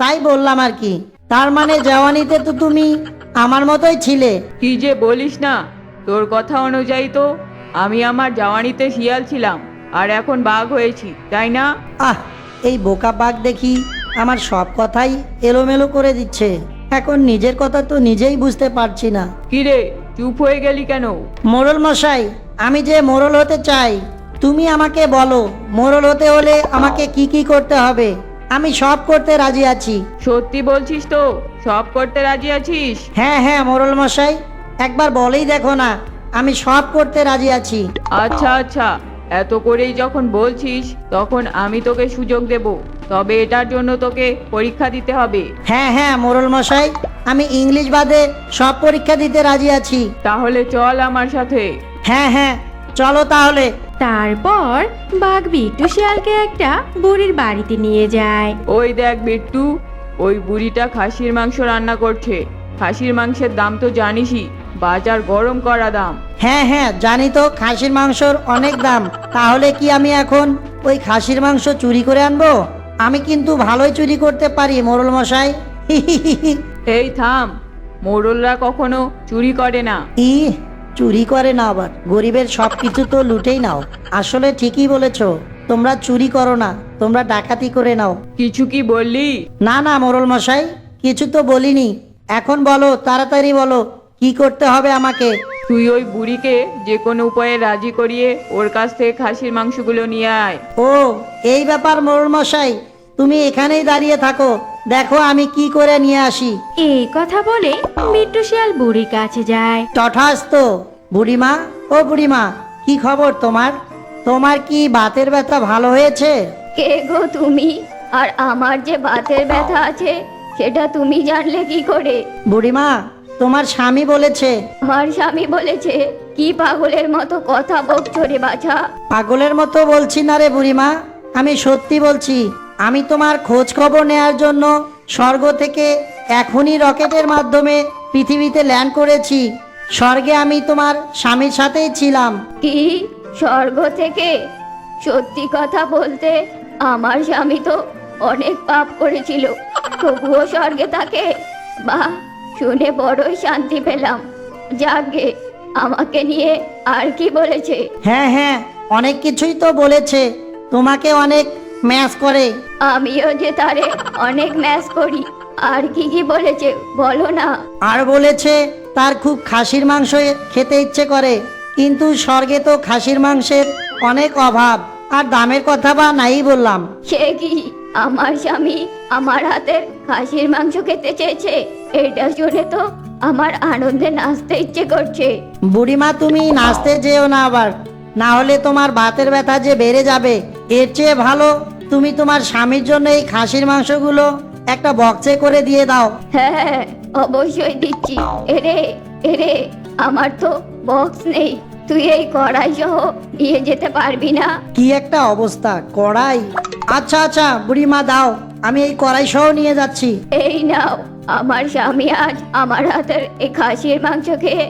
তাই বললাম আর কি। তার মানে জওয়ানিতে তো তুমি আমার মতোই ছিলে। কি যে বলিস না, তোর কথা অনুযায়ী তো আমি আমার জওয়ানিতে শিয়াল ছিলাম, আর এখন বাঘ হয়েছি, তাই না? আহ, এই বোকা বাঘ দেখি আমার সব কথাই এলোমেলো করে দিচ্ছে, এখন নিজের কথা তো নিজেই বুঝতে পারছি না। কিরে, চুপ হয়ে গেলি কেন? মোড়ল মশাই, আমি যে মোড়ল হতে চাই, তুমি আমাকে বলো মোড়ল হতে হলে আমাকে কি কি করতে হবে? আমি সব করতে রাজি আছি। সত্যি বলছিস তো? সব করতে রাজি আছিস? হ্যাঁ হ্যাঁ মোড়ল মশাই, একবার বলেই দেখো না, আমি সব করতে রাজি আছি। আচ্ছা আচ্ছা, এত করেই যখন বলছিস তখন আমি তোকে সুযোগ দেব, তবে এটার জন্য তোকে পরীক্ষা দিতে হবে। হ্যাঁ হ্যাঁ মোড়ল মশাই, আমি ইংলিশ বাদে সব পরীক্ষা দিতে রাজি আছি। তাহলে চল আমার সাথে। হ্যাঁ হ্যাঁ চলো তাহলে। তারপর বাঘ বিট্টু শিয়ালকে একটা বুড়ির বাড়িতে নিয়ে যায়। ওই দেখ বিট্টু, ওই বুড়িটা খাসির মাংস রান্না করছে। খাসির মাংসের দাম তো জানিসই, বাজার গরম করা দাম। হ্যাঁ হ্যাঁ জানি তো খাসির মাংসর অনেক দাম। তাহলে কি আমি এখন ওই খাসির মাংস চুরি করে আনবো? আমি কিন্তু ভালোই চুরি করতে পারি মোড়ল মশাই। এই থাম, মোড়লরা কখনো চুরি করে না। ই চুরি করে না আবার, গরিবের সব কিছু তো লুটেই নাও। আসলে ঠিকই বলেছো, তোমরা চুরি করো না, তোমরা ডাকাতি করে নাও। কিছু কি বললি? না না মোড়ল মশাই, কিছু তো বলিনি। এখন বলো, তাড়াতাড়ি বলো, কি করতে হবে আমাকে? তুই ওই বুড়িকে যে কোনো উপায়ে রাজি করিয়ে ওর কাছ থেকে খাসির মাংসগুলো নিয়ে আয়। ও এই ব্যাপার মোড়ল মশাই, তুমি এখানেই দাঁড়িয়ে থাকো, দেখো আমি কি করে নিয়ে আসি। এই কথা বলে বিট্টু শিয়াল বুড়ির কাছে যায়। তথাস্ত। বুড়িমা, ও বুড়িমা, কি খবর তোমার? তোমার কি বাতের ব্যথা ভালো হয়েছে? কে গো তুমি? আর আমার যে বাতের ব্যথা আছে সেটা তুমি জানলে কি করে? বুড়িমা, তোমার স্বামী বলেছে। আমার স্বামী বলেছে? কি পাগলের মতো কথা বকছো রে বাছা? পাগলের মতো বলছি না রে বুড়িমা, আমি সত্যি বলছি। আমি তোমার খোঁজ খবর নেয়ার জন্য স্বর্গ থেকে এখনই রকেটের মাধ্যমে পৃথিবীতে ল্যান্ড করেছি। স্বর্গে আমি তোমার স্বামীর সাথেই ছিলাম। কি? স্বর্গ থেকে? সত্যি কথা বলতে আমার স্বামী তো অনেক পাপ করেছিল, তবুও স্বর্গে থাকে। বাহ, শুনে বড়ই শান্তি পেলাম। যাকে আমাকে নিয়ে আর কি বলেছে? হ্যাঁ হ্যাঁ, অনেক কিছুই তো বলেছে, তোমাকে অনেক ম্যাচ করে। আমিও যে তারে অনেক ম্যাচ করি। আর কি কি বলেছে বলো না। আর বলেছে তার খুব খাসির মাংস খেতে ইচ্ছে করে, কিন্তু স্বর্গে তো খাসির মাংসের অনেক অভাব, আর দামের কথা বা নাই বললাম। সে কি? আমার স্বামী আমার হাতের খাসির মাংস খেতে চেয়েছে? এটা শুনে তো আমার আনন্দে নাচতে ইচ্ছে করছে। বুড়িমা, তুমি নাচতে যেও না আবার, না হলে তোমার বাতের ব্যথা যে বেড়ে যাবে। এর চেয়ে ভালো তুমি তোমার স্বামীর জন্য এই খাসির মাংসগুলো একটা বক্সে করে দিয়ে দাও। হ্যাঁ হ্যাঁ, অবশ্যই দিচ্ছি। এরে এরে, আমার তো বক্স নেই, তুই এই কড়াই সহ নিয়ে যেতে পারবি না? কি একটা অবস্থা, কড়াই? আচ্ছা আচ্ছা বুড়িমা, দাও, আমি এই কড়াই সহ নিয়ে যাচ্ছি। এই নাও, আমার স্বামী আজ আমার হাতের এই খাসির মাংস খেয়ে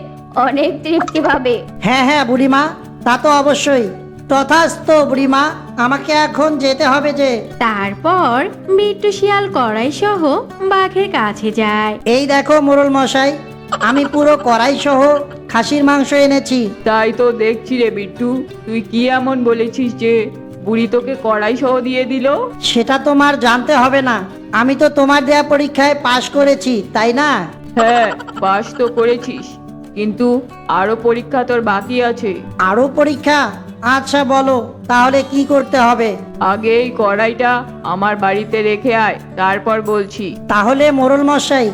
অনেক তৃপ্তি পাবে। হ্যাঁ হ্যাঁ বুড়িমা, তা তো অবশ্যই। তথাস্ত বুড়িমা, আমাকে এখন যেতে হবে যে। তারপর বিট্টু শিয়াল কড়াই সহ বাঘের কাছে যায়। এই দেখো মোড়ল মশাই, আমি পুরো কড়াই সহ খাসির মাংস এনেছি। তাই তো দেখছি রে বিট্টু, তুই কি এমন বলেছিস যে বুড়ি তোকে কড়াই সহ দিয়ে দিল? সেটা তোমার জানতে হবে না, আমি তো তোমার দেয়া পরীক্ষায় পাশ করেছি, তাই না? হ্যাঁ, পাস তো করেছিস, কিন্তু আরো পরীক্ষা তোর বাকি আছে। আরো পরীক্ষা? আচ্ছা বলো, তাহলে কি করতে হবে? আগে এই কড়াইটা আমার বাড়িতে রেখে আয়, তারপর বলছি। তাহলে মোড়ল মশাই,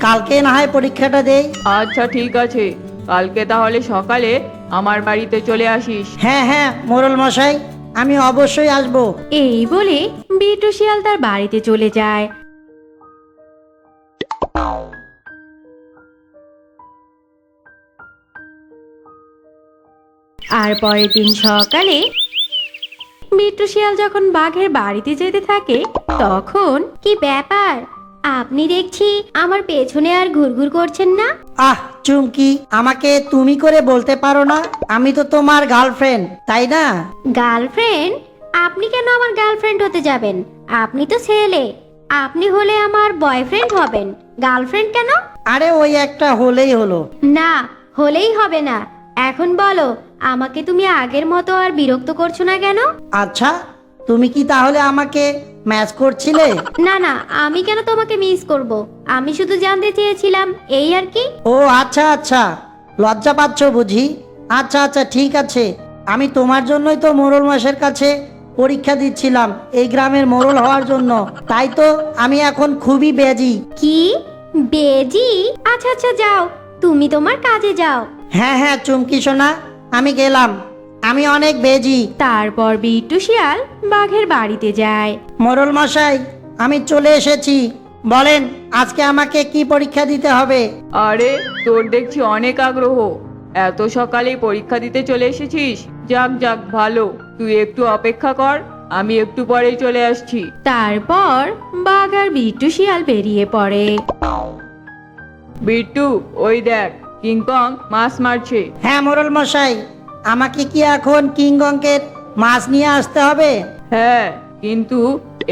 কালকে না হয় পরীক্ষাটা দেই? আচ্ছা ঠিক আছে, কালকে তাহলে সকালে আমার বাড়িতে চলে আসিস। হ্যাঁ হ্যাঁ মোড়ল মশাই, আমি অবশ্যই আসবো। এই বলে বিট্টু শিয়াল তার বাড়িতে চলে যায়। আর পরের দিন সকালে বিট্টু শিয়াল যখন বাঘের বাড়িতে যেতে থাকে তখন কি ব্যাপার? আপনি দেখছি আমার পেছনে আর ঘুরঘুর করছেন না। আহ চুমকি, আমাকে তুমি করে বলতে পারো না? আমি তো তোমার গার্লফ্রেন্ড, তাই না? গার্লফ্রেন্ড? আপনি কেন আমার গার্লফ্রেন্ড হতে যাবেন? আপনি তো ছেলে, আপনি হলে আমার বয়ফ্রেন্ড হবেন, গার্লফ্রেন্ড কেন? আরে ওই একটা হলেই হলো। না, হলেই হবে না। এখন বলো, আমাকে তুমি আগের মতো আর বিরক্ত করছো না কেন? আচ্ছা, তুমি কি তাহলে আমাকে ম্যাচ করছিলে? না না, আমি কেন তোমাকে মিস করব? আমি শুধু জানতে চেয়েছিলাম, এই আর কি। ও আচ্ছা আচ্ছা, লজ্জা পাচ্ছ বুঝি? আচ্ছা আচ্ছা ঠিক আছে, আমি তোমার জন্যই তো মোড়ল মাসের কাছে পরীক্ষা দিচ্ছিলাম এই গ্রামের মোড়ল হওয়ার জন্য, তাই তো আমি এখন খুবই বেজি। কি বেজি? আচ্ছা আচ্ছা, যাও, তুমি তোমার কাজে যাও। হ্যাঁ হ্যাঁ চুমকি সোনা, আমি গেলাম, আমি অনেক বেজি। তারপর বিট্টু শিয়াল বাঘের বাড়িতে যায়। মোড়ল মশাই, আমি চলে এসেছি, বলেন আজকে আমাকে কি পরীক্ষা দিতে হবে? আরে, তোর দেখছি অনেক আগ্রহ, এত সকালেই পরীক্ষা দিতে চলে এসেছিস। যাক যাক, ভালো, তুই একটু অপেক্ষা কর, আমি একটু পরেই চলে আসছি। তারপর বাঘ আর বিট্টু শিয়াল বেরিয়ে পড়ে। বিট্টু, ওই দেখ কিংকং মাছ মারছে। হ্যাঁ মোরল মশাই, আমাকে কি এখন কিংকংকে মাছ নিয়ে আসতে হবে? হ্যাঁ, কিন্তু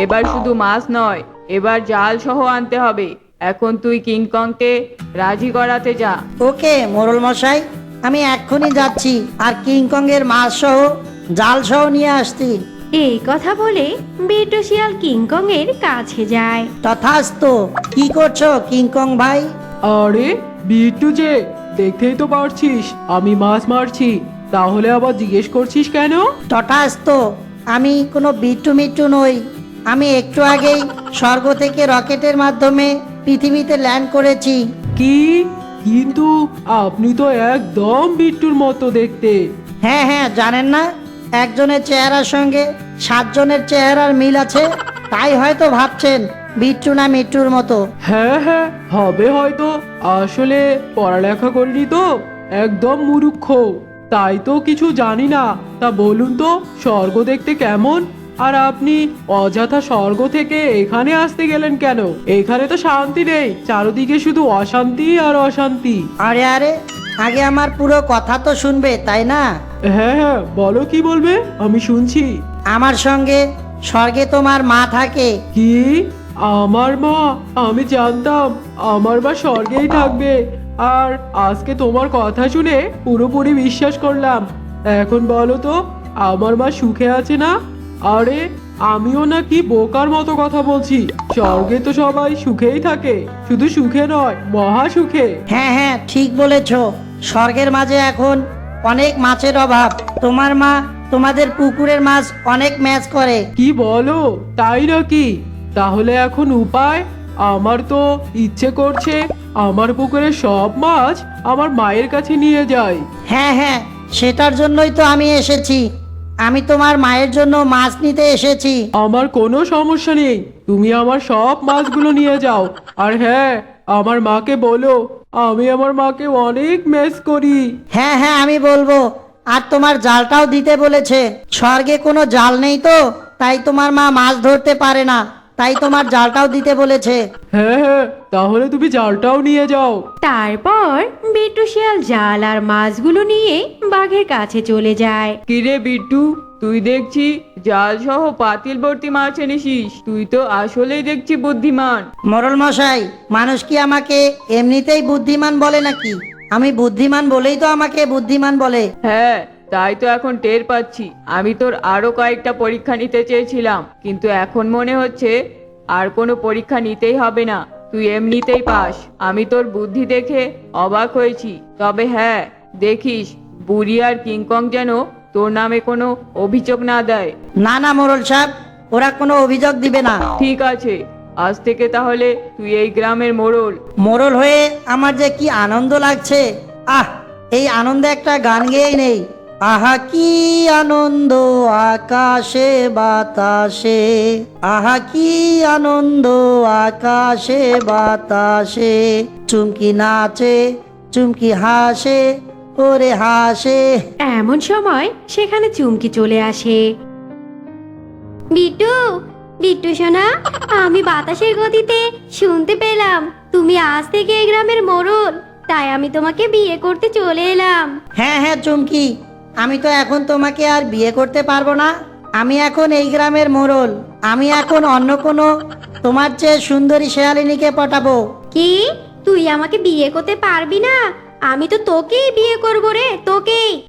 এবার শুধু মাছ নয়, এবার জাল সহ আনতে হবে। এখন তুই কিংকংকে রাজি করাতে যা। ওকে মোরল মশাই, আমি এক্ষুনি যাচ্ছি আর কিংকংয়ের মাছ সহ জাল সহ নিয়ে আসছি। এই কথা বলে বিট্টু শিয়াল কিংকং এর কাছে যায়। তথাস্তু। কি করছো কিংকং ভাই? আরে বিট্টু যে, দেখতেই তো পারছিস আমি মাছ মারছি, তাহলে আবার জিজ্ঞেস করছিস কেন? তথাস্তু। আমি কোনো বিট্টু মিট্টু নই। আমি একটু আগেই স্বর্গ থেকে রকেটের মাধ্যমে পৃথিবীতে ল্যান্ড করেছি। কি? কিন্তু আপনি তো একদম বিট্টুর মতো দেখতে। হ্যাঁ হ্যাঁ, জানেন না একজনের চেহারার সঙ্গে 7 জনের চেহারার মিল আছে, তাই হয়তো ভাবছেন বিট্টু না মিট্টুর মতো। হ্যাঁ হ্যাঁ, হবে হয়তো। আসলে পড়ালেখা করিনি তো, একদম মূর্খ, তাই তো কিছু জানি না। তা বলুন তো, স্বর্গ দেখতে কেমন? আর আপনি অযথা স্বর্গ থেকে এখানে আসতে গেলেন কেন? এখানে তো শান্তি নেই, চারদিকে শুধু অশান্তি আর অশান্তি। আরে আরে, আগে আমার পুরো কথা তো শুনবে তাই না? হ্যাঁ হ্যাঁ, বলো কি বলবে, আমি শুনছি। আমার সঙ্গে স্বর্গে তোমার মা থাকে। কি? আমার মা? আমি জানতাম আমার মা স্বর্গেই থাকবে, আর আজকে তোমার কথা শুনে পুরোপুরি বিশ্বাস করলাম। এখন বলো তো, আমার মা সুখে আছে না? আরে আমিও নাকি বোকার মতো কথা বলছি? স্বর্গে তো সবাই সুখেই থাকে, শুধু সুখে নয়, মহা সুখে। হ্যাঁ হ্যাঁ, ঠিক বলেছ। স্বর্গের মাঝে এখন অনেক মাছের অভাব। তোমার মা তোমাদের পুকুরের মাছ অনেক ম্যাচ করে। কি বলো, তাই নাকি? তাহলে এখন উপায়? আমার তো ইচ্ছে করছে আমার পুকুরের সব মাছ আমার মায়ের কাছে নিয়ে যাই। হ্যাঁ হ্যাঁ, সেটার জন্যই তো আমি এসেছি। আমি তোমার মায়ের জন্য মাছ নিতে এসেছি। আমার কোনো সমস্যা নেই, তুমি আমার সব মাছগুলো নিয়ে যাও। আর হ্যাঁ, আমার মাকে বলো আমি আমার মাকে অনেক মিস করি। হ্যাঁ হ্যাঁ, আমি বলবো। আর তোমার জালটাও দিতে বলেছে। স্বর্গে কোনো জাল নেই তো, তাই তোমার মা মাছ ধরতে পারে না, তাই তোমার জালটাও দিতে বলেছে। হ্যাঁ হ্যাঁ, তাহলে তুমি জালটাও নিয়ে যাও। তারপর বিট্টু শিয়াল জাল আর মাছগুলো নিয়ে বাঘের কাছে চলে যায়। কিরে বিট্টু, তুই দেখছি জাল সহ পাতিল ভর্তি মাছ এনেছিস। তুই তো আসলেই দেখছি বুদ্ধিমান। মোরল মশাই, মানুষ কি আমাকে এমনিতেই বুদ্ধিমান বলে নাকি? আমি বুদ্ধিমান বলেই তো আমাকে বুদ্ধিমান বলে। হ্যাঁ, তাই তো এখন টের পাচ্ছি। আমি তোর আরো কয়েকটা পরীক্ষা নিতে চেয়েছিলাম, কিন্তু এখন মনে হচ্ছে আর কোনো পরীক্ষা নিতেই হবে না, তুই এমনিতেই পাস। আমি তোর বুদ্ধি দেখে অবাক হয়েছি। তবে হ্যাঁ, দেখিস বুড়ি আর কিংকং যেন তোর নামে কোনো অভিযোগ না দেয়। না না মোরল সাহেব, ওরা কোনো অভিযোগ দিবে না। ঠিক আছে, আজ থেকে তাহলে তুই এই গ্রামের মোড়ল। মোরল হয়ে আমার যে কি আনন্দ লাগছে। আহ, এই আনন্দে একটা গান গেয়েই নেই। আহা কি আনন্দ আকাশে বাতাসে, আহা কি আনন্দ আকাশে বাতাসে, চুমকি নাচে চুমকি হাসে, ওরে হাসে। এমন সময় সেখানে চুমকি চলে আসে। বিট্টু, বিট্টু সোনা, আমি বাতাসের গতিতে শুনতে পেলাম তুমি আজ থেকে এই গ্রামের মোড়ল। তাই আমি তোমাকে বিয়ে করতে চলে এলাম। হ্যাঁ হ্যাঁ চুমকি, আমি তো এখন তোমাকে আর বিয়ে করতে পারবো না। আমি এখন এই গ্রামের মোড়ল। আমি এখন অন্য কোনো তোমার চেয়ে সুন্দরী শেয়ালিনীকে পটাবো। কি, তুই আমাকে বিয়ে করতে পারবি না? আমি তো তোকেই বিয়ে করবো রে, তোকেই।